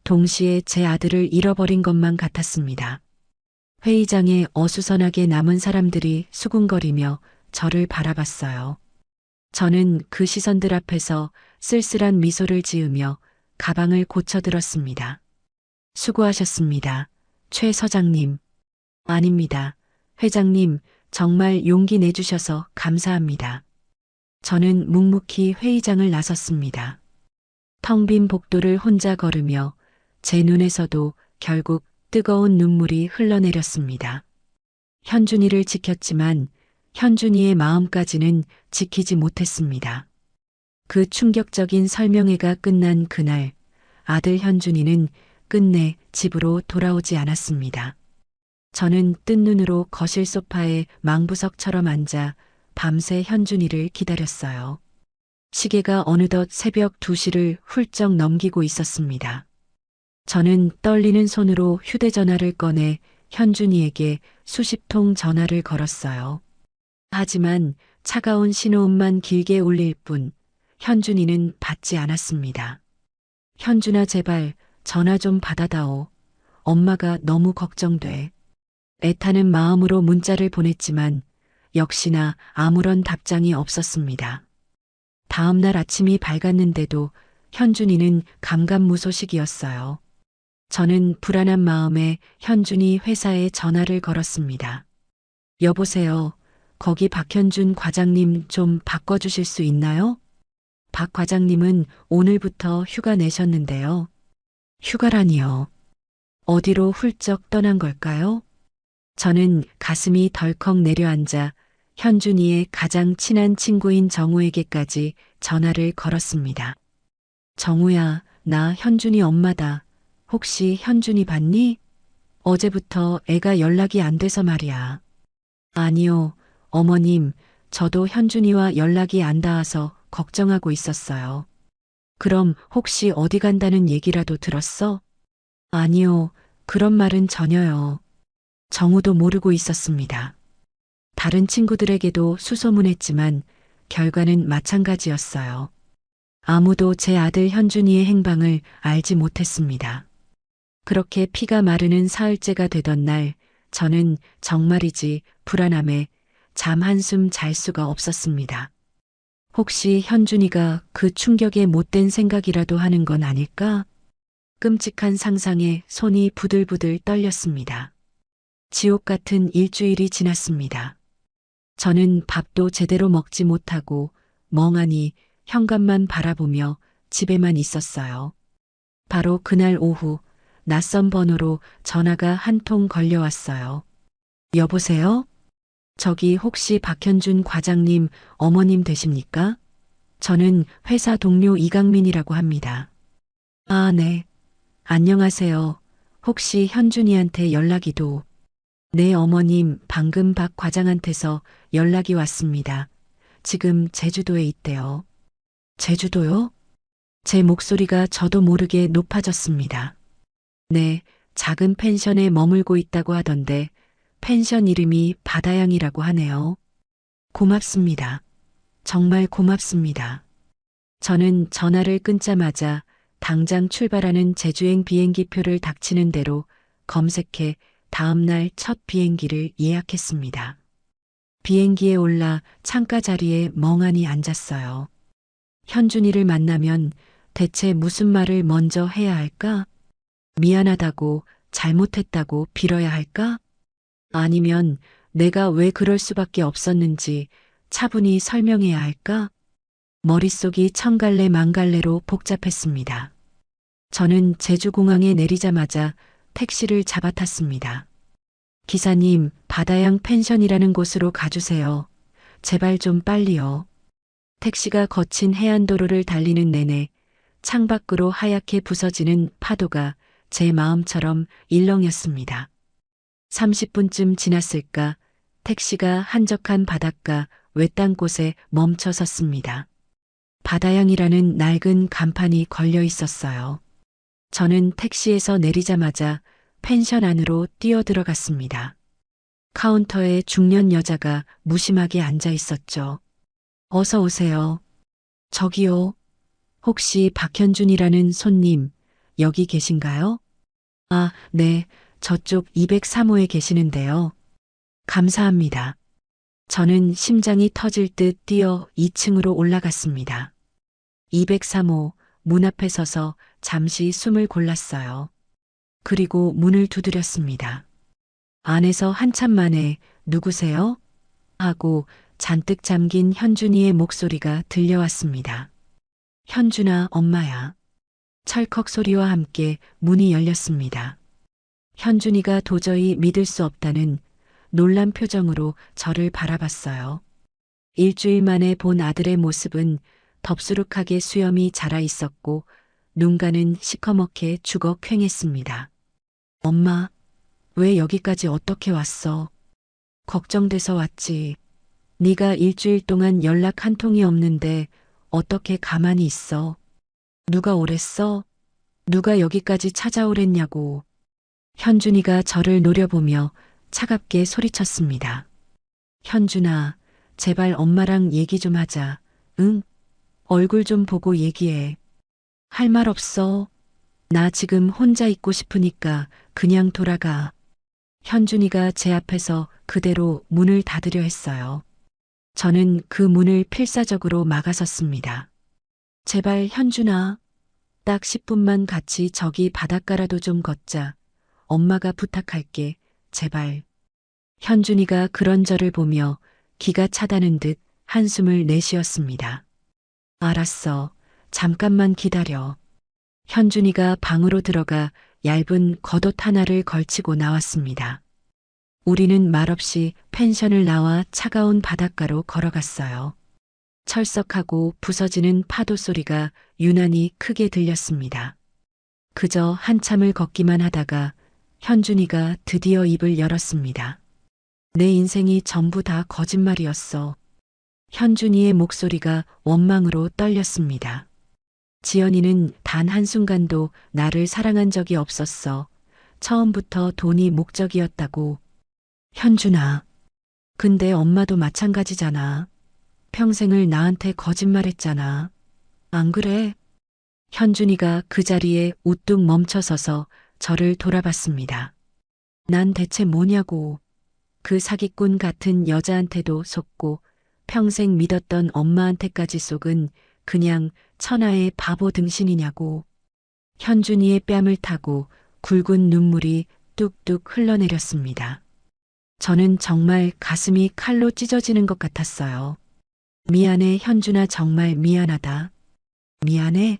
동시에 제 아들을 잃어버린 것만 같았습니다. 회의장에 어수선하게 남은 사람들이 수군거리며 저를 바라봤어요. 저는 그 시선들 앞에서 쓸쓸한 미소를 지으며 가방을 고쳐들었습니다. 수고하셨습니다. 최 서장님. 아닙니다. 회장님, 정말 용기 내주셔서 감사합니다. 저는 묵묵히 회의장을 나섰습니다. 텅 빈 복도를 혼자 걸으며 제 눈에서도 결국 뜨거운 눈물이 흘러내렸습니다. 현준이를 지켰지만 현준이의 마음까지는 지키지 못했습니다. 그 충격적인 설명회가 끝난 그날 아들 현준이는 끝내 집으로 돌아오지 않았습니다. 저는 뜬 눈으로 거실 소파에 망부석처럼 앉아 밤새 현준이를 기다렸어요. 시계가 어느덧 새벽 2시를 훌쩍 넘기고 있었습니다. 저는 떨리는 손으로 휴대전화를 꺼내 현준이에게 수십 통 전화를 걸었어요. 하지만 차가운 신호음만 길게 울릴 뿐 현준이는 받지 않았습니다. 현준아, 제발 전화 좀 받아다오. 엄마가 너무 걱정돼. 애타는 마음으로 문자를 보냈지만 역시나 아무런 답장이 없었습니다. 다음 날 아침이 밝았는데도 현준이는 감감무소식이었어요. 저는 불안한 마음에 현준이 회사에 전화를 걸었습니다. 여보세요. 거기 박현준 과장님 좀 바꿔주실 수 있나요? 박 과장님은 오늘부터 휴가 내셨는데요. 휴가라니요. 어디로 훌쩍 떠난 걸까요? 저는 가슴이 덜컥 내려앉아 현준이의 가장 친한 친구인 정우에게까지 전화를 걸었습니다. 정우야, 나 현준이 엄마다. 혹시 현준이 봤니? 어제부터 애가 연락이 안 돼서 말이야. 아니요, 어머님, 저도 현준이와 연락이 안 닿아서 걱정하고 있었어요. 그럼 혹시 어디 간다는 얘기라도 들었어? 아니요, 그런 말은 전혀요. 정우도 모르고 있었습니다. 다른 친구들에게도 수소문했지만 결과는 마찬가지였어요. 아무도 제 아들 현준이의 행방을 알지 못했습니다. 그렇게 피가 마르는 사흘째가 되던 날, 저는 정말이지 불안함에 잠 한숨 잘 수가 없었습니다. 혹시 현준이가 그 충격에 못된 생각이라도 하는 건 아닐까? 끔찍한 상상에 손이 부들부들 떨렸습니다. 지옥 같은 일주일이 지났습니다. 저는 밥도 제대로 먹지 못하고 멍하니 현관만 바라보며 집에만 있었어요. 바로 그날 오후 낯선 번호로 전화가 한 통 걸려왔어요. 여보세요? 저기 혹시 박현준 과장님 어머님 되십니까? 저는 회사 동료 이강민이라고 합니다. 아, 네. 안녕하세요. 혹시 현준이한테 연락이도. 네, 어머님, 방금 박 과장한테서 연락이 왔습니다. 지금 제주도에 있대요. 제주도요? 제 목소리가 저도 모르게 높아졌습니다. 네, 작은 펜션에 머물고 있다고 하던데 펜션 이름이 바다양이라고 하네요. 고맙습니다. 정말 고맙습니다. 저는 전화를 끊자마자 당장 출발하는 제주행 비행기표를 닥치는 대로 검색해 다음날 첫 비행기를 예약했습니다. 비행기에 올라 창가 자리에 멍하니 앉았어요. 현준이를 만나면 대체 무슨 말을 먼저 해야 할까? 미안하다고, 잘못했다고 빌어야 할까? 아니면 내가 왜 그럴 수밖에 없었는지 차분히 설명해야 할까? 머릿속이 천갈래 만갈래로 복잡했습니다. 저는 제주공항에 내리자마자 택시를 잡아탔습니다. 기사님, 바다양 펜션이라는 곳으로 가주세요. 제발 좀 빨리요. 택시가 거친 해안도로를 달리는 내내 창밖으로 하얗게 부서지는 파도가 제 마음처럼 일렁였습니다. 30분쯤 지났을까 택시가 한적한 바닷가 외딴 곳에 멈춰 섰습니다. 바다양이라는 낡은 간판이 걸려 있었어요. 저는 택시에서 내리자마자 펜션 안으로 뛰어들어갔습니다. 카운터에 중년 여자가 무심하게 앉아 있었죠. 어서 오세요. 저기요. 혹시 박현준이라는 손님 여기 계신가요? 아, 네. 저쪽 203호에 계시는데요. 감사합니다. 저는 심장이 터질 듯 뛰어 2층으로 올라갔습니다. 203호 문 앞에 서서 잠시 숨을 골랐어요. 그리고 문을 두드렸습니다. 안에서 한참 만에 누구세요? 하고 잔뜩 잠긴 현준이의 목소리가 들려왔습니다. 현준아, 엄마야. 철컥 소리와 함께 문이 열렸습니다. 현준이가 도저히 믿을 수 없다는 놀란 표정으로 저를 바라봤어요. 일주일 만에 본 아들의 모습은 덥수룩하게 수염이 자라 있었고 눈가는 시커멓게 죽어 퀭했습니다. 엄마, 왜 여기까지 어떻게 왔어? 걱정돼서 왔지. 네가 일주일 동안 연락 한 통이 없는데 어떻게 가만히 있어? 누가 오랬어? 누가 여기까지 찾아오랬냐고. 현준이가 저를 노려보며 차갑게 소리쳤습니다. 현준아, 제발 엄마랑 얘기 좀 하자. 응? 얼굴 좀 보고 얘기해. 할 말 없어. 나 지금 혼자 있고 싶으니까 그냥 돌아가. 현준이가 제 앞에서 그대로 문을 닫으려 했어요. 저는 그 문을 필사적으로 막아섰습니다. 제발 현준아, 딱 10분만 같이 저기 바닷가라도 좀 걷자. 엄마가 부탁할게. 제발. 현준이가 그런 저를 보며 기가 차다는 듯 한숨을 내쉬었습니다. 알았어. 잠깐만 기다려. 현준이가 방으로 들어가 얇은 겉옷 하나를 걸치고 나왔습니다. 우리는 말없이 펜션을 나와 차가운 바닷가로 걸어갔어요. 철썩하고 부서지는 파도 소리가 유난히 크게 들렸습니다. 그저 한참을 걷기만 하다가 현준이가 드디어 입을 열었습니다. 내 인생이 전부 다 거짓말이었어. 현준이의 목소리가 원망으로 떨렸습니다. 지연이는 단 한순간도 나를 사랑한 적이 없었어. 처음부터 돈이 목적이었다고. 현준아. 근데 엄마도 마찬가지잖아. 평생을 나한테 거짓말했잖아. 안 그래? 현준이가 그 자리에 우뚝 멈춰서서 저를 돌아봤습니다. 난 대체 뭐냐고. 그 사기꾼 같은 여자한테도 속고 평생 믿었던 엄마한테까지 속은 그냥 천하의 바보 등신이냐고. 현준이의 뺨을 타고 굵은 눈물이 뚝뚝 흘러내렸습니다. 저는 정말 가슴이 칼로 찢어지는 것 같았어요. 미안해, 현준아, 정말 미안하다. 미안해?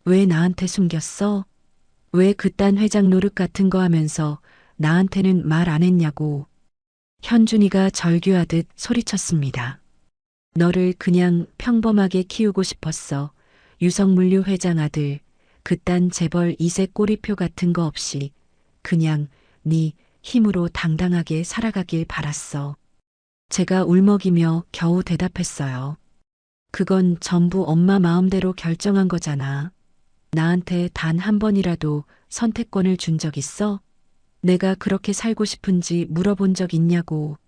왜 나한테 숨겼어? 왜 그딴 회장 노릇 같은 거 하면서 나한테는 말 안 했냐고. 현준이가 절규하듯 소리쳤습니다. 너를 그냥 평범하게 키우고 싶었어. 유성물류 회장 아들. 그딴 재벌 2세 꼬리표 같은 거 없이 그냥 네 힘으로 당당하게 살아가길 바랐어. 제가 울먹이며 겨우 대답했어요. 그건 전부 엄마 마음대로 결정한 거잖아. 나한테 단 한 번이라도 선택권을 준 적 있어? 내가 그렇게 살고 싶은지 물어본 적 있냐고.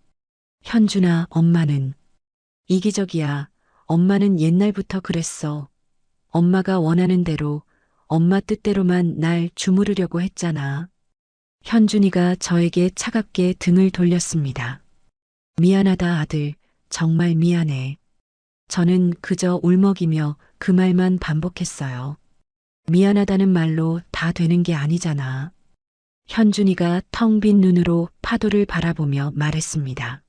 현준아, 엄마는 이기적이야. 엄마는 옛날부터 그랬어. 엄마가 원하는 대로, 엄마 뜻대로만 날 주무르려고 했잖아. 현준이가 저에게 차갑게 등을 돌렸습니다. 미안하다, 아들. 정말 미안해. 저는 그저 울먹이며 그 말만 반복했어요. 미안하다는 말로 다 되는 게 아니잖아. 현준이가 텅 빈 눈으로 파도를 바라보며 말했습니다.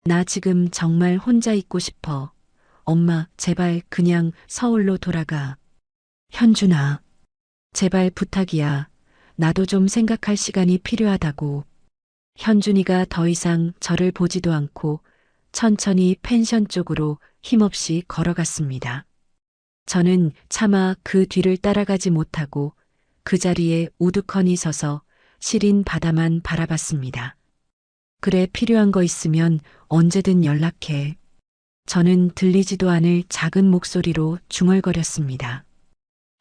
나 지금 정말 혼자 있고 싶어. 엄마, 제발 그냥 서울로 돌아가. 현준아, 제발 부탁이야. 나도 좀 생각할 시간이 필요하다고. 현준이가 더 이상 저를 보지도 않고 천천히 펜션 쪽으로 힘없이 걸어갔습니다. 저는 차마 그 뒤를 따라가지 못하고 그 자리에 우두커니 서서 시린 바다만 바라봤습니다. 그래, 필요한 거 있으면 언제든 연락해. 저는 들리지도 않을 작은 목소리로 중얼거렸습니다.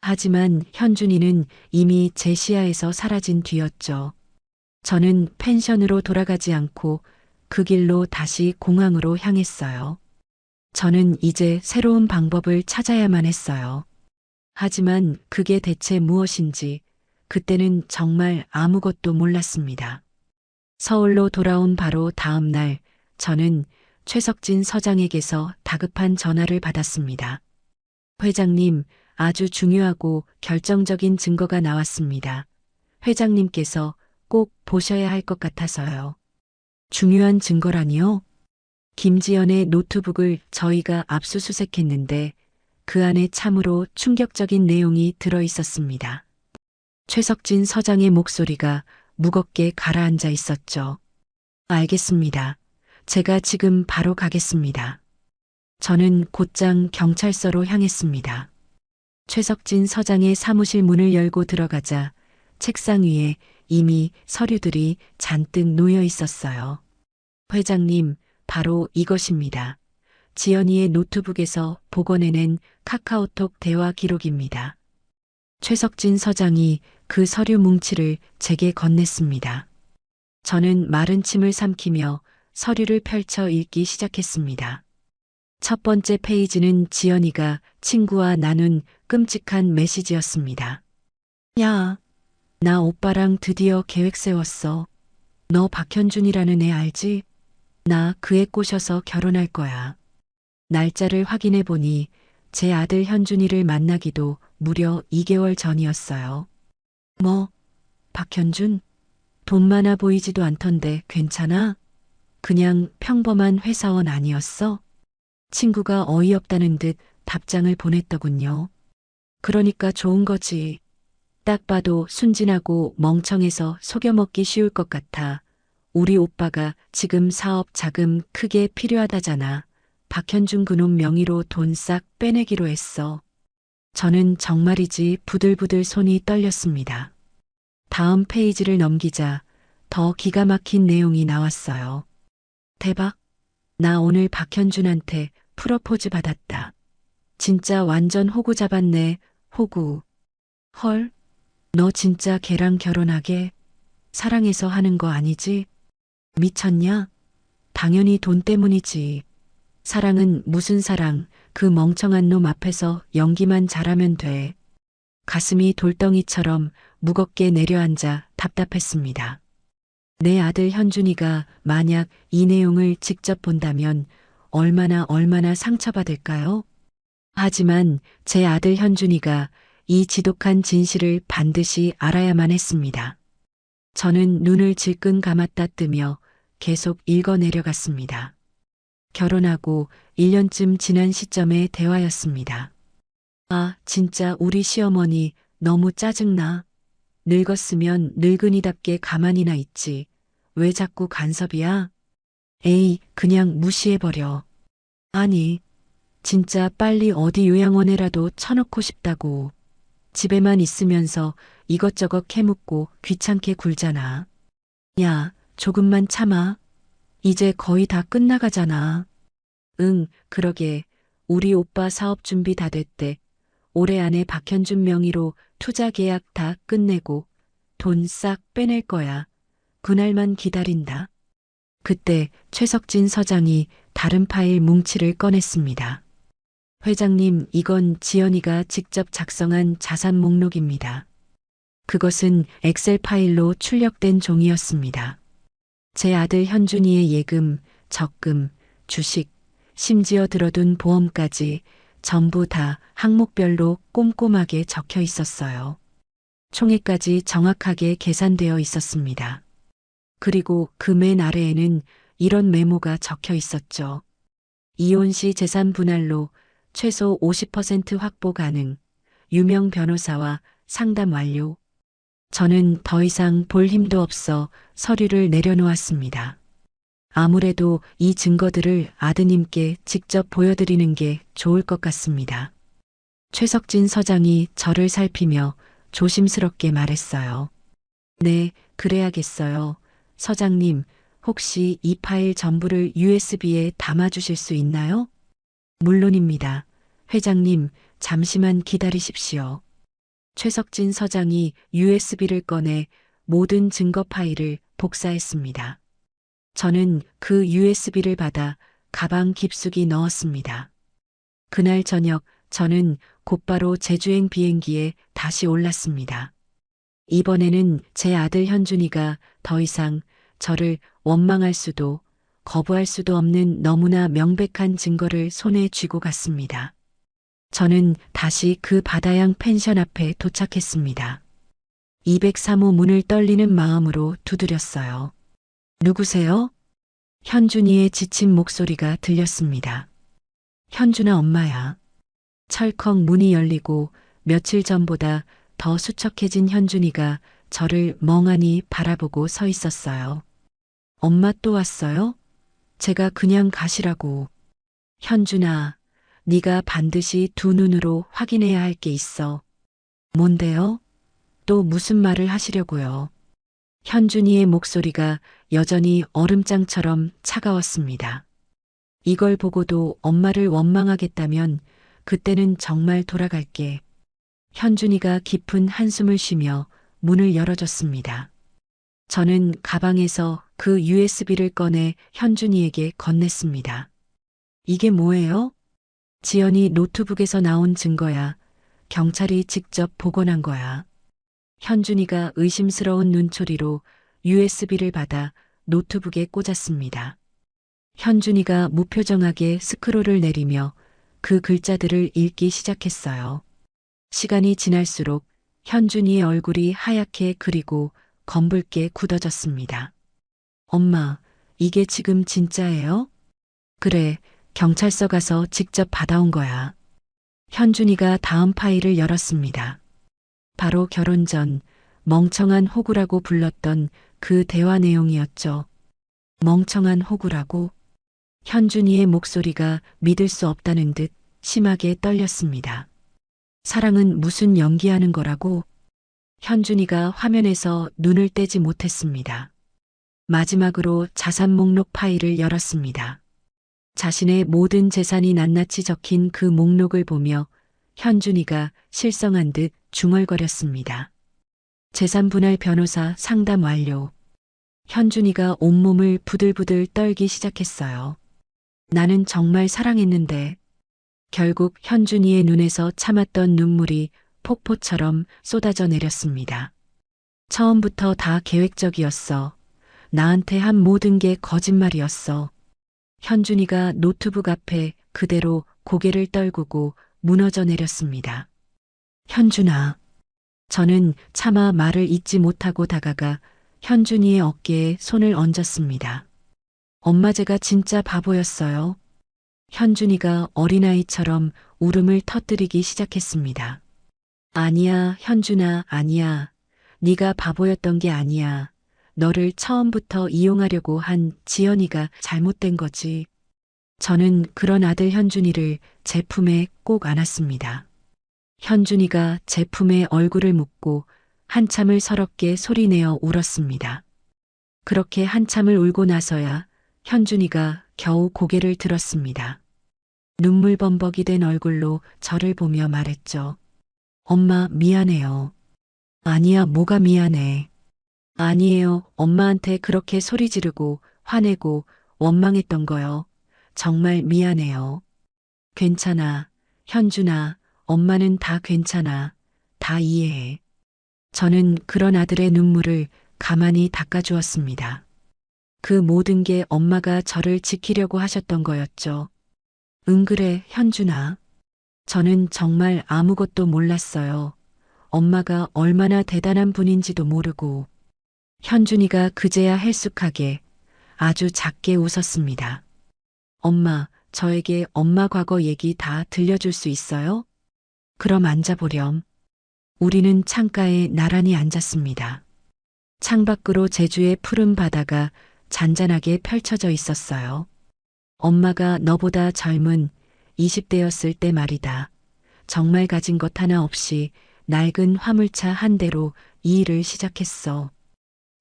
하지만 현준이는 이미 제 시야에서 사라진 뒤였죠. 저는 펜션으로 돌아가지 않고 그 길로 다시 공항으로 향했어요. 저는 이제 새로운 방법을 찾아야만 했어요. 하지만 그게 대체 무엇인지 그때는 정말 아무것도 몰랐습니다. 서울로 돌아온 바로 다음 날 저는 최석진 서장에게서 다급한 전화를 받았습니다. 회장님, 아주 중요하고 결정적인 증거가 나왔습니다. 회장님께서 꼭 보셔야 할 것 같아서요. 중요한 증거라니요? 김지연의 노트북을 저희가 압수수색했는데 그 안에 참으로 충격적인 내용이 들어 있었습니다. 최석진 서장의 목소리가 무겁게 가라앉아 있었죠. 알겠습니다. 제가 지금 바로 가겠습니다. 저는 곧장 경찰서로 향했습니다. 최석진 서장의 사무실 문을 열고 들어가자 책상 위에 이미 서류들이 잔뜩 놓여 있었어요. 회장님, 바로 이것입니다. 지연이의 노트북에서 복원해낸 카카오톡 대화 기록입니다. 최석진 서장이 그 서류 뭉치를 제게 건넸습니다. 저는 마른 침을 삼키며 서류를 펼쳐 읽기 시작했습니다. 첫 번째 페이지는 지연이가 친구와 나눈 끔찍한 메시지였습니다. 야, 나 오빠랑 드디어 계획 세웠어. 너 박현준이라는 애 알지? 나 그 애 꼬셔서 결혼할 거야. 날짜를 확인해 보니 제 아들 현준이를 만나기도 무려 2개월 전이었어요. 뭐, 박현준? 돈 많아 보이지도 않던데 괜찮아? 그냥 평범한 회사원 아니었어? 친구가 어이없다는 듯 답장을 보냈더군요. 그러니까 좋은 거지. 딱 봐도 순진하고 멍청해서 속여먹기 쉬울 것 같아. 우리 오빠가 지금 사업 자금 크게 필요하다잖아. 박현준 그놈 명의로 돈 싹 빼내기로 했어. 저는 정말이지 부들부들 손이 떨렸습니다. 다음 페이지를 넘기자 더 기가 막힌 내용이 나왔어요. 대박! 나 오늘 박현준한테 프러포즈 받았다. 진짜 완전 호구 잡았네, 호구. 헐, 너 진짜 걔랑 결혼하게? 사랑해서 하는 거 아니지? 미쳤냐? 당연히 돈 때문이지. 사랑은 무슨 사랑, 그 멍청한 놈 앞에서 연기만 잘하면 돼. 가슴이 돌덩이처럼 무겁게 내려앉아 답답했습니다. 내 아들 현준이가 만약 이 내용을 직접 본다면 얼마나 상처받을까요? 하지만 제 아들 현준이가 이 지독한 진실을 반드시 알아야만 했습니다. 저는 눈을 질끈 감았다 뜨며 계속 읽어 내려갔습니다. 결혼하고 1년쯤 지난 시점의 대화였습니다. 아, 진짜 우리 시어머니 너무 짜증나. 늙었으면 늙은이답게 가만히나 있지. 왜 자꾸 간섭이야? 에이, 그냥 무시해버려. 아니, 진짜 빨리 어디 요양원에라도 쳐놓고 싶다고. 집에만 있으면서 이것저것 캐묻고 귀찮게 굴잖아. 야, 조금만 참아. 이제 거의 다 끝나가잖아. 응, 그러게. 우리 오빠 사업 준비 다 됐대. 올해 안에 박현준 명의로 투자 계약 다 끝내고 돈 싹 빼낼 거야. 그날만 기다린다. 그때 최석진 서장이 다른 파일 뭉치를 꺼냈습니다. 회장님, 이건 지연이가 직접 작성한 자산 목록입니다. 그것은 엑셀 파일로 출력된 종이었습니다. 제 아들 현준이의 예금, 적금, 주식, 심지어 들어둔 보험까지 전부 다 항목별로 꼼꼼하게 적혀 있었어요. 총액까지 정확하게 계산되어 있었습니다. 그리고 그 맨 아래에는 이런 메모가 적혀 있었죠. 이혼 시 재산 분할로 최소 50% 확보 가능. 유명 변호사와 상담 완료. 저는 더 이상 볼 힘도 없어 서류를 내려놓았습니다. 아무래도 이 증거들을 아드님께 직접 보여드리는 게 좋을 것 같습니다. 최석진 서장이 저를 살피며 조심스럽게 말했어요. 네, 그래야겠어요. 서장님, 혹시 이 파일 전부를 USB에 담아주실 수 있나요? 물론입니다. 회장님, 잠시만 기다리십시오. 최석진 서장이 USB를 꺼내 모든 증거 파일을 복사했습니다. 저는 그 USB를 받아 가방 깊숙이 넣었습니다. 그날 저녁 저는 곧바로 제주행 비행기에 다시 올랐습니다. 이번에는 제 아들 현준이가 더 이상 저를 원망할 수도 거부할 수도 없는 너무나 명백한 증거를 손에 쥐고 갔습니다. 저는 다시 그 바다양 펜션 앞에 도착했습니다. 203호 문을 떨리는 마음으로 두드렸어요. 누구세요? 현준이의 지친 목소리가 들렸습니다. 현준아, 엄마야. 철컥 문이 열리고 며칠 전보다 더 수척해진 현준이가 저를 멍하니 바라보고 서 있었어요. 엄마 또 왔어요? 제가 그냥 가시라고. 현준아, 네가 반드시 두 눈으로 확인해야 할 게 있어. 뭔데요? 또 무슨 말을 하시려고요? 현준이의 목소리가 여전히 얼음장처럼 차가웠습니다. 이걸 보고도 엄마를 원망하겠다면 그때는 정말 돌아갈게. 현준이가 깊은 한숨을 쉬며 문을 열어줬습니다. 저는 가방에서 그 USB를 꺼내 현준이에게 건넸습니다. 이게 뭐예요? 지연이 노트북에서 나온 증거야. 경찰이 직접 복원한 거야. 현준이가 의심스러운 눈초리로 USB를 받아 노트북에 꽂았습니다. 현준이가 무표정하게 스크롤을 내리며 그 글자들을 읽기 시작했어요. 시간이 지날수록 현준이의 얼굴이 하얗게 그리고 검붉게 굳어졌습니다. 엄마, 이게 지금 진짜예요? 그래, 경찰서 가서 직접 받아온 거야. 현준이가 다음 파일을 열었습니다. 바로 결혼 전 멍청한 호구라고 불렀던 그 대화 내용이었죠. 멍청한 호구라고? 현준이의 목소리가 믿을 수 없다는 듯 심하게 떨렸습니다. 사랑은 무슨 연기하는 거라고? 현준이가 화면에서 눈을 떼지 못했습니다. 마지막으로 자산 목록 파일을 열었습니다. 자신의 모든 재산이 낱낱이 적힌 그 목록을 보며 현준이가 실성한 듯 중얼거렸습니다. 재산 분할 변호사 상담 완료. 현준이가 온몸을 부들부들 떨기 시작했어요. 나는 정말 사랑했는데. 결국 현준이의 눈에서 참았던 눈물이 폭포처럼 쏟아져 내렸습니다. 처음부터 다 계획적이었어. 나한테 한 모든 게 거짓말이었어. 현준이가 노트북 앞에 그대로 고개를 떨구고 무너져 내렸습니다. 현준아. 저는 차마 말을 잇지 못하고 다가가 현준이의 어깨에 손을 얹었습니다. 엄마 제가 진짜 바보였어요. 현준이가 어린아이처럼 울음을 터뜨리기 시작했습니다. 아니야, 현준아, 아니야. 네가 바보였던 게 아니야. 너를 처음부터 이용하려고 한 지연이가 잘못된 거지. 저는 그런 아들 현준이를 제 품에 꼭 안았습니다. 현준이가 제 품에 얼굴을 묻고 한참을 서럽게 소리내어 울었습니다. 그렇게 한참을 울고 나서야 현준이가 겨우 고개를 들었습니다. 눈물 범벅이 된 얼굴로 저를 보며 말했죠. 엄마, 미안해요. 아니야, 뭐가 미안해. 아니에요, 엄마한테 그렇게 소리 지르고 화내고 원망했던 거요. 정말 미안해요. 괜찮아, 현준아, 엄마는 다 괜찮아. 다 이해해. 저는 그런 아들의 눈물을 가만히 닦아주었습니다. 그 모든 게 엄마가 저를 지키려고 하셨던 거였죠. 응, 그래, 현준아. 저는 정말 아무것도 몰랐어요. 엄마가 얼마나 대단한 분인지도 모르고. 현준이가 그제야 헬쑥하게 아주 작게 웃었습니다. 엄마, 저에게 엄마 과거 얘기 다 들려줄 수 있어요? 그럼 앉아보렴. 우리는 창가에 나란히 앉았습니다. 창밖으로 제주의 푸른 바다가 잔잔하게 펼쳐져 있었어요. 엄마가 너보다 젊은 20대였을 때 말이다. 정말 가진 것 하나 없이 낡은 화물차 한 대로 이 일을 시작했어.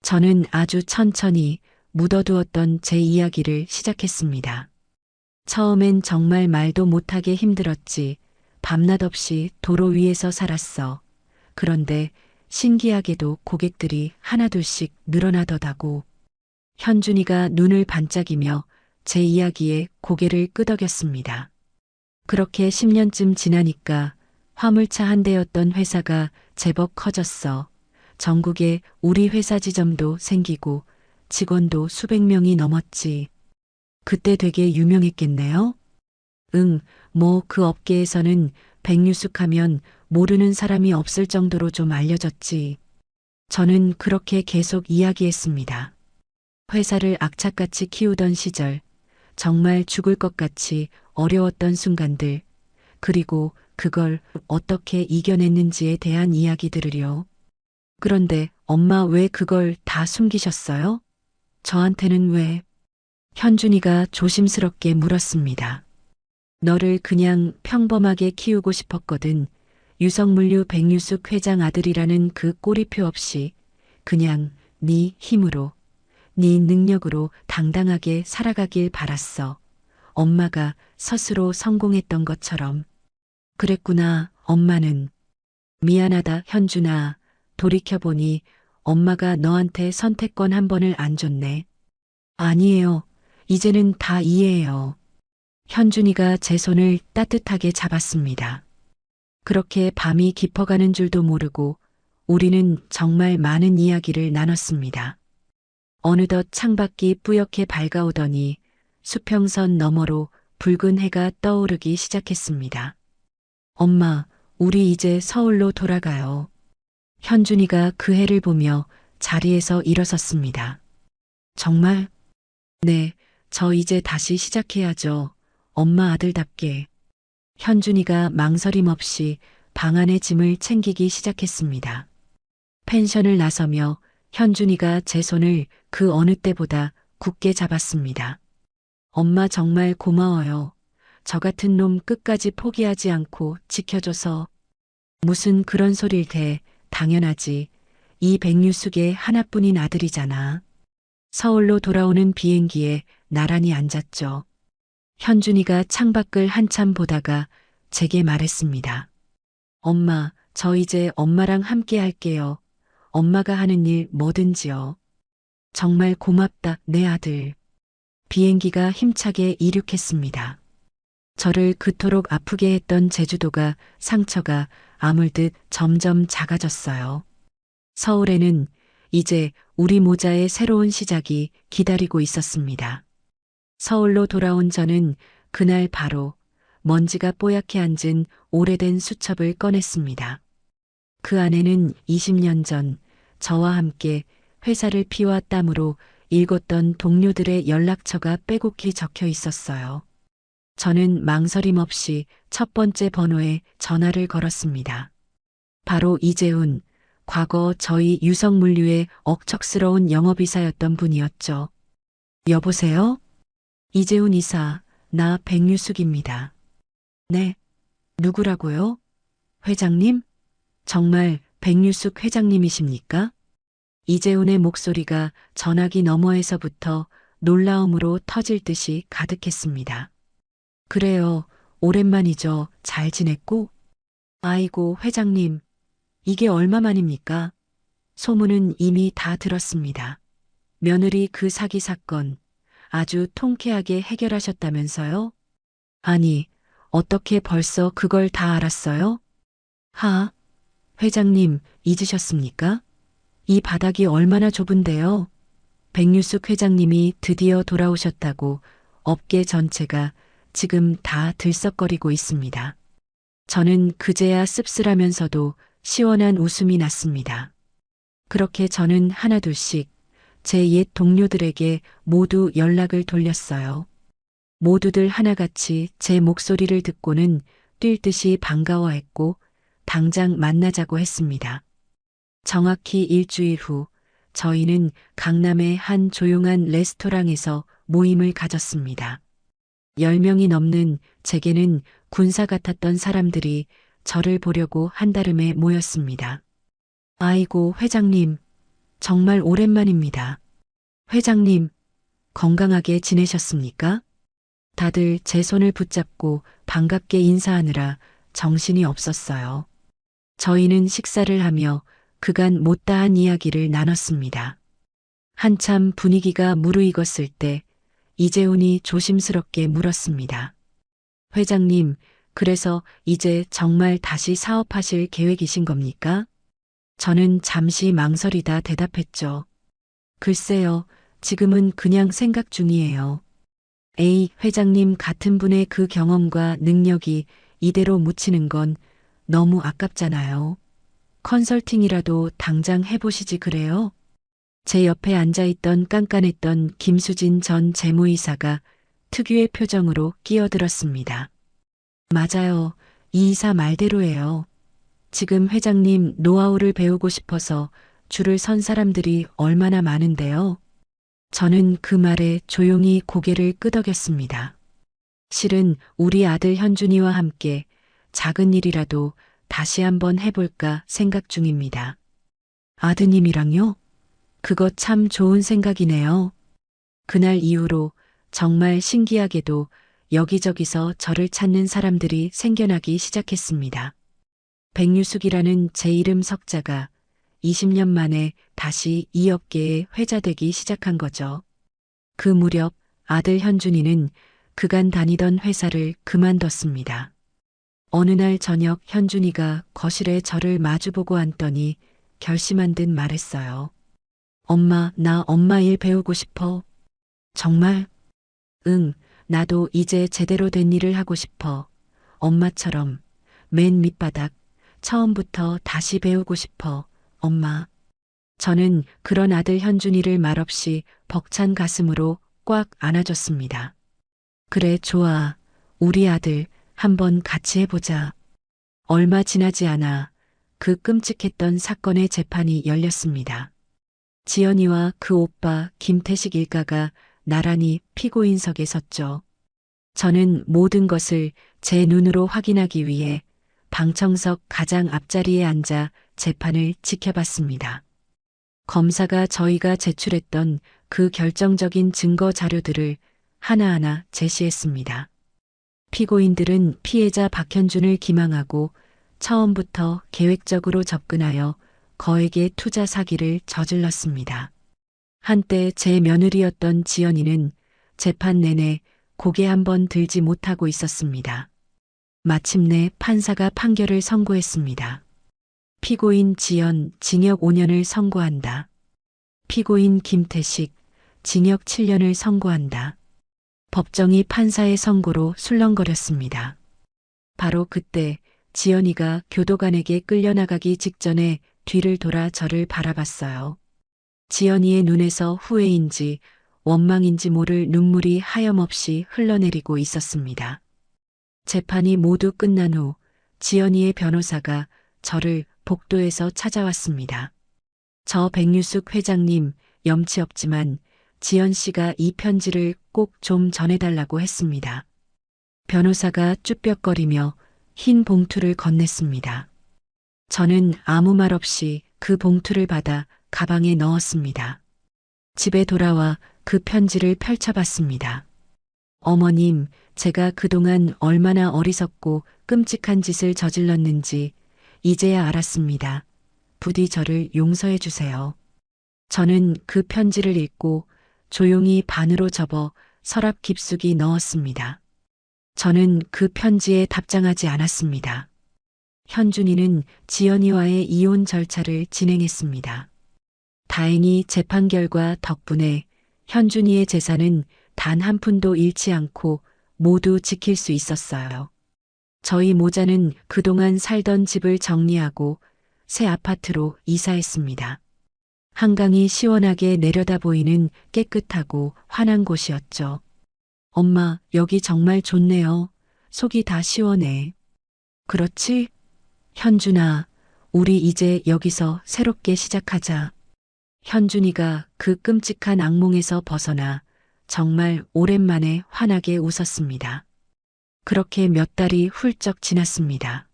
저는 아주 천천히 묻어두었던 제 이야기를 시작했습니다. 처음엔 정말 말도 못하게 힘들었지. 밤낮 없이 도로 위에서 살았어. 그런데 신기하게도 고객들이 하나둘씩 늘어나더라고. 현준이가 눈을 반짝이며 제 이야기에 고개를 끄덕였습니다. 그렇게 10년쯤 지나니까 화물차 한 대였던 회사가 제법 커졌어. 전국에 우리 회사 지점도 생기고 직원도 수백 명이 넘었지. 그때 되게 유명했겠네요? 응, 뭐 그 업계에서는 백뉴스 하면 모르는 사람이 없을 정도로 좀 알려졌지. 저는 그렇게 계속 이야기했습니다. 회사를 악착같이 키우던 시절, 정말 죽을 것 같이 어려웠던 순간들, 그리고 그걸 어떻게 이겨냈는지에 대한 이야기들을요. 그런데 엄마 왜 그걸 다 숨기셨어요? 저한테는 왜? 현준이가 조심스럽게 물었습니다. 너를 그냥 평범하게 키우고 싶었거든. 유성물류 백유숙 회장 아들이라는 그 꼬리표 없이 그냥 네 힘으로, 네 능력으로 당당하게 살아가길 바랐어. 엄마가 스스로 성공했던 것처럼. 그랬구나, 엄마는. 미안하다, 현준아. 돌이켜보니 엄마가 너한테 선택권 한 번을 안 줬네. 아니에요. 이제는 다 이해해요. 현준이가 제 손을 따뜻하게 잡았습니다. 그렇게 밤이 깊어가는 줄도 모르고 우리는 정말 많은 이야기를 나눴습니다. 어느덧 창밖이 뿌옇게 밝아오더니 수평선 너머로 붉은 해가 떠오르기 시작했습니다. 엄마, 우리 이제 서울로 돌아가요. 현준이가 그 해를 보며 자리에서 일어섰습니다. 정말? 네, 저 이제 다시 시작해야죠. 엄마 아들답게. 현준이가 망설임 없이 방 안의 짐을 챙기기 시작했습니다. 펜션을 나서며 현준이가 제 손을 그 어느 때보다 굳게 잡았습니다. 엄마 정말 고마워요. 저 같은 놈 끝까지 포기하지 않고 지켜줘서. 무슨 그런 소릴 대. 당연하지. 이 백유숙의 하나뿐인 아들이잖아. 서울로 돌아오는 비행기에 나란히 앉았죠. 현준이가 창밖을 한참 보다가 제게 말했습니다. 엄마, 저 이제 엄마랑 함께 할게요. 엄마가 하는 일 뭐든지요. 정말 고맙다, 내 아들. 비행기가 힘차게 이륙했습니다. 저를 그토록 아프게 했던 제주도가 상처가 아물듯 점점 작아졌어요. 서울에는 이제 우리 모자의 새로운 시작이 기다리고 있었습니다. 서울로 돌아온 저는 그날 바로 먼지가 뽀얗게 앉은 오래된 수첩을 꺼냈습니다. 그 안에는 20년 전 저와 함께 회사를 피와 땀으로 읽었던 동료들의 연락처가 빼곡히 적혀 있었어요. 저는 망설임 없이 첫 번째 번호에 전화를 걸었습니다. 바로 이재훈, 과거 저희 유성물류의 억척스러운 영업이사였던 분이었죠. 여보세요? 이재훈 이사, 나 백유숙입니다. 네, 누구라고요? 회장님? 정말 백유숙 회장님이십니까? 이재훈의 목소리가 전화기 너머에서부터 놀라움으로 터질 듯이 가득했습니다. 그래요, 오랜만이죠. 잘 지냈고? 아이고, 회장님, 이게 얼마만입니까? 소문은 이미 다 들었습니다. 며느리 그 사기 사건 아주 통쾌하게 해결하셨다면서요? 아니, 어떻게 벌써 그걸 다 알았어요? 하, 회장님, 잊으셨습니까? 이 바닥이 얼마나 좁은데요. 백유숙 회장님이 드디어 돌아오셨다고 업계 전체가 지금 다 들썩거리고 있습니다. 저는 그제야 씁쓸하면서도 시원한 웃음이 났습니다. 그렇게 저는 하나둘씩 제 옛 동료들에게 모두 연락을 돌렸어요. 모두들 하나같이 제 목소리를 듣고는 뛸 듯이 반가워했고 당장 만나자고 했습니다. 정확히 일주일 후 저희는 강남의 한 조용한 레스토랑에서 모임을 가졌습니다. 10명이 넘는 제게는 군사 같았던 사람들이 저를 보려고 한달음에 모였습니다. 아이고, 회장님, 정말 오랜만입니다. 회장님, 건강하게 지내셨습니까? 다들 제 손을 붙잡고 반갑게 인사하느라 정신이 없었어요. 저희는 식사를 하며 그간 못다한 이야기를 나눴습니다. 한참 분위기가 무르익었을 때 이재훈이 조심스럽게 물었습니다. 회장님, 그래서 이제 정말 다시 사업하실 계획이신 겁니까? 저는 잠시 망설이다 대답했죠. 글쎄요, 지금은 그냥 생각 중이에요. 에이, 회장님 같은 분의 그 경험과 능력이 이대로 묻히는 건 너무 아깝잖아요. 컨설팅이라도 당장 해보시지 그래요? 제 옆에 앉아있던 깐깐했던 김수진 전 재무이사가 특유의 표정으로 끼어들었습니다. 맞아요. 이 이사 말대로예요. 지금 회장님 노하우를 배우고 싶어서 줄을 선 사람들이 얼마나 많은데요. 저는 그 말에 조용히 고개를 끄덕였습니다. 실은 우리 아들 현준이와 함께 작은 일이라도 다시 한번 해볼까 생각 중입니다. 아드님이랑요? 그거 참 좋은 생각이네요. 그날 이후로 정말 신기하게도 여기저기서 저를 찾는 사람들이 생겨나기 시작했습니다. 백유숙이라는 제 이름 석자가 20년 만에 다시 이 업계에 회자되기 시작한 거죠. 그 무렵 아들 현준이는 그간 다니던 회사를 그만뒀습니다. 어느 날 저녁 현준이가 거실에 저를 마주보고 앉더니 결심한 듯 말했어요. 엄마, 나 엄마 일 배우고 싶어. 정말? 응, 나도 이제 제대로 된 일을 하고 싶어. 엄마처럼 맨 밑바닥 처음부터 다시 배우고 싶어. 엄마. 저는 그런 아들 현준이를 말없이 벅찬 가슴으로 꽉 안아줬습니다. 그래, 좋아. 우리 아들 한번 같이 해보자. 얼마 지나지 않아 그 끔찍했던 사건의 재판이 열렸습니다. 지연이와 그 오빠 김태식 일가가 나란히 피고인석에 섰죠. 저는 모든 것을 제 눈으로 확인하기 위해 방청석 가장 앞자리에 앉아 재판을 지켜봤습니다. 검사가 저희가 제출했던 그 결정적인 증거 자료들을 하나하나 제시했습니다. 피고인들은 피해자 박현준을 기망하고 처음부터 계획적으로 접근하여 거액의 투자 사기를 저질렀습니다. 한때 제 며느리였던 지연이는 재판 내내 고개 한번 들지 못하고 있었습니다. 마침내 판사가 판결을 선고했습니다. 피고인 지연 징역 5년을 선고한다. 피고인 김태식 징역 7년을 선고한다. 법정이 판사의 선고로 술렁거렸습니다. 바로 그때 지연이가 교도관에게 끌려나가기 직전에 뒤를 돌아 저를 바라봤어요. 지연이의 눈에서 후회인지 원망인지 모를 눈물이 하염없이 흘러내리고 있었습니다. 재판이 모두 끝난 후 지연이의 변호사가 저를 복도에서 찾아왔습니다. 저 백유숙 회장님, 염치 없지만 지연 씨가 이 편지를 꼭 좀 전해달라고 했습니다. 변호사가 쭈뼛거리며 흰 봉투를 건넸습니다. 저는 아무 말 없이 그 봉투를 받아 가방에 넣었습니다. 집에 돌아와 그 편지를 펼쳐봤습니다. 어머님, 제가 그동안 얼마나 어리석고 끔찍한 짓을 저질렀는지 이제야 알았습니다. 부디 저를 용서해 주세요. 저는 그 편지를 읽고 조용히 반으로 접어 서랍 깊숙이 넣었습니다. 저는 그 편지에 답장하지 않았습니다. 현준이는 지연이와의 이혼 절차를 진행했습니다. 다행히 재판 결과 덕분에 현준이의 재산은 단 한 푼도 잃지 않고 모두 지킬 수 있었어요. 저희 모자는 그동안 살던 집을 정리하고 새 아파트로 이사했습니다. 한강이 시원하게 내려다 보이는 깨끗하고 환한 곳이었죠. 엄마, 여기 정말 좋네요. 속이 다 시원해. 그렇지? 현준아, 우리 이제 여기서 새롭게 시작하자. 현준이가 그 끔찍한 악몽에서 벗어나 정말 오랜만에 환하게 웃었습니다. 그렇게 몇 달이 훌쩍 지났습니다.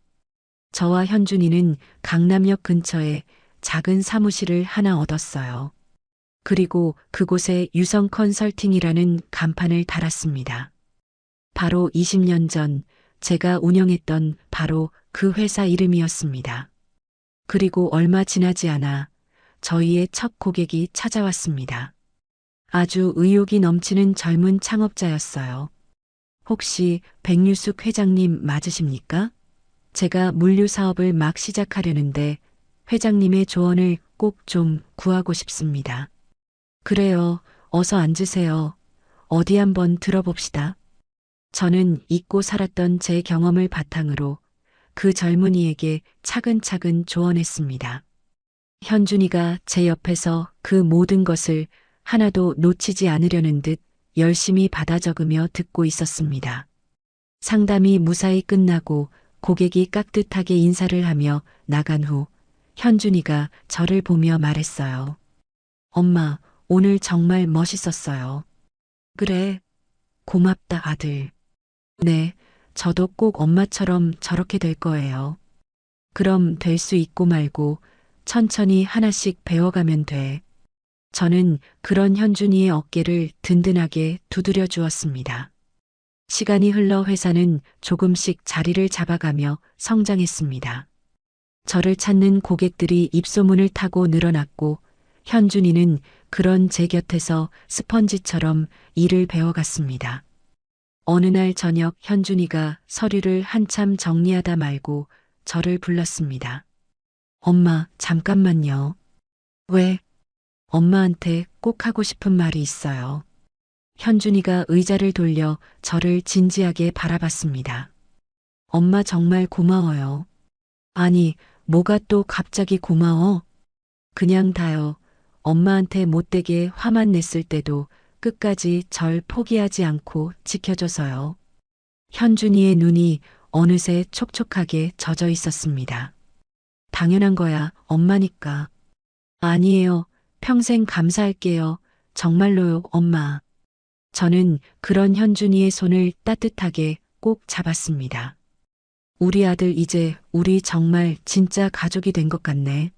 저와 현준이는 강남역 근처에 작은 사무실을 하나 얻었어요. 그리고 그곳에 유성 컨설팅이라는 간판을 달았습니다. 바로 20년 전 제가 운영했던 바로 그 회사 이름이었습니다. 그리고 얼마 지나지 않아 저희의 첫 고객이 찾아왔습니다. 아주 의욕이 넘치는 젊은 창업자였어요. 혹시 백유숙 회장님 맞으십니까? 제가 물류 사업을 막 시작하려는데 회장님의 조언을 꼭 좀 구하고 싶습니다. 그래요. 어서 앉으세요. 어디 한번 들어봅시다. 저는 잊고 살았던 제 경험을 바탕으로 그 젊은이에게 차근차근 조언했습니다. 현준이가 제 옆에서 그 모든 것을 하나도 놓치지 않으려는 듯 열심히 받아 적으며 듣고 있었습니다. 상담이 무사히 끝나고 고객이 깍듯하게 인사를 하며 나간 후 현준이가 저를 보며 말했어요. 엄마, 오늘 정말 멋있었어요. 그래, 고맙다 아들. 네, 저도 꼭 엄마처럼 저렇게 될 거예요. 그럼 될 수 있고 말고 천천히 하나씩 배워가면 돼. 저는 그런 현준이의 어깨를 든든하게 두드려 주었습니다. 시간이 흘러 회사는 조금씩 자리를 잡아가며 성장했습니다. 저를 찾는 고객들이 입소문을 타고 늘어났고 현준이는 그런 제 곁에서 스펀지처럼 일을 배워갔습니다. 어느 날 저녁 현준이가 서류를 한참 정리하다 말고 저를 불렀습니다. 엄마, 잠깐만요. 왜? 엄마한테 꼭 하고 싶은 말이 있어요. 현준이가 의자를 돌려 저를 진지하게 바라봤습니다. 엄마 정말 고마워요. 아니, 뭐가 또 갑자기 고마워? 그냥 다요. 엄마한테 못되게 화만 냈을 때도 끝까지 절 포기하지 않고 지켜줘서요. 현준이의 눈이 어느새 촉촉하게 젖어 있었습니다. 당연한 거야, 엄마니까. 아니에요. 평생 감사할게요. 정말로요, 엄마. 저는 그런 현준이의 손을 따뜻하게 꼭 잡았습니다. 우리 아들 이제 우리 정말 진짜 가족이 된 것 같네.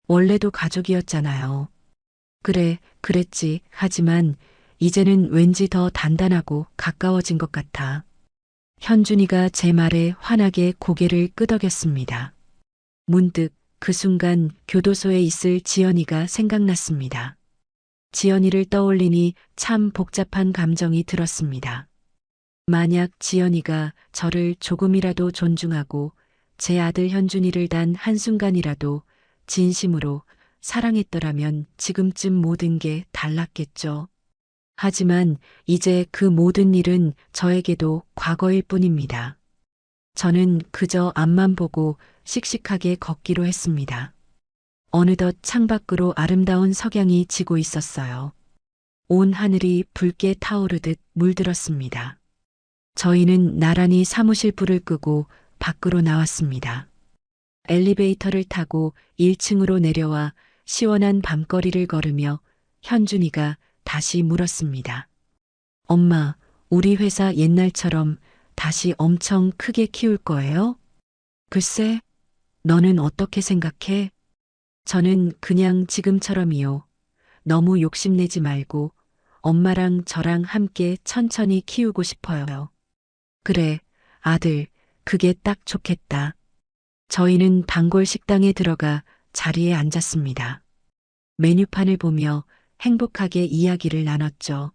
원래도 가족이었잖아요. 그래, 그랬지. 하지만 이제는 왠지 더 단단하고 가까워진 것 같아. 현준이가 제 말에 환하게 고개를 끄덕였습니다. 문득 그 순간 교도소에 있을 지연이가 생각났습니다. 지연이를 떠올리니 참 복잡한 감정이 들었습니다. 만약 지연이가 저를 조금이라도 존중하고 제 아들 현준이를 단 한순간이라도 진심으로 사랑했더라면 지금쯤 모든 게 달랐겠죠. 하지만 이제 그 모든 일은 저에게도 과거일 뿐입니다. 저는 그저 앞만 보고 씩씩하게 걷기로 했습니다. 어느덧 창밖으로 아름다운 석양이 지고 있었어요. 온 하늘이 붉게 타오르듯 물들었습니다. 저희는 나란히 사무실 불을 끄고 밖으로 나왔습니다. 엘리베이터를 타고 1층으로 내려와 시원한 밤거리를 걸으며 현준이가 다시 물었습니다. 엄마, 우리 회사 옛날처럼 다시 엄청 크게 키울 거예요? 글쎄, 너는 어떻게 생각해? 저는 그냥 지금처럼이요. 너무 욕심내지 말고 엄마랑 저랑 함께 천천히 키우고 싶어요. 그래, 아들, 그게 딱 좋겠다. 저희는 단골 식당에 들어가 자리에 앉았습니다. 메뉴판을 보며 행복하게 이야기를 나눴죠.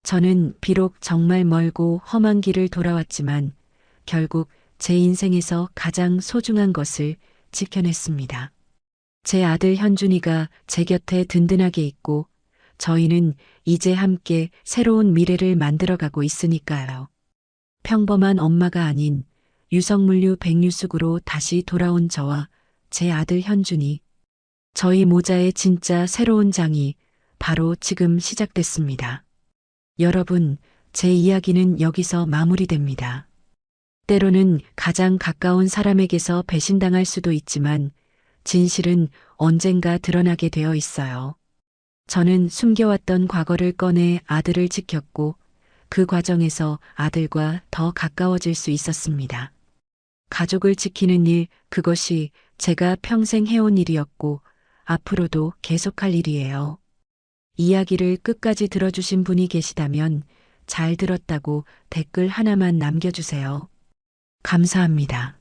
저는 비록 정말 멀고 험한 길을 돌아왔지만 결국 제 인생에서 가장 소중한 것을 지켜냈습니다. 제 아들 현준이가 제 곁에 든든하게 있고 저희는 이제 함께 새로운 미래를 만들어가고 있으니까요. 평범한 엄마가 아닌 유성물류 백류숙으로 다시 돌아온 저와 제 아들 현준이, 저희 모자의 진짜 새로운 장이 바로 지금 시작됐습니다. 여러분, 제 이야기는 여기서 마무리됩니다. 때로는 가장 가까운 사람에게서 배신당할 수도 있지만 진실은 언젠가 드러나게 되어 있어요. 저는 숨겨왔던 과거를 꺼내 아들을 지켰고 그 과정에서 아들과 더 가까워질 수 있었습니다. 가족을 지키는 일, 그것이 제가 평생 해온 일이었고 앞으로도 계속할 일이에요. 이야기를 끝까지 들어주신 분이 계시다면 잘 들었다고 댓글 하나만 남겨주세요. 감사합니다.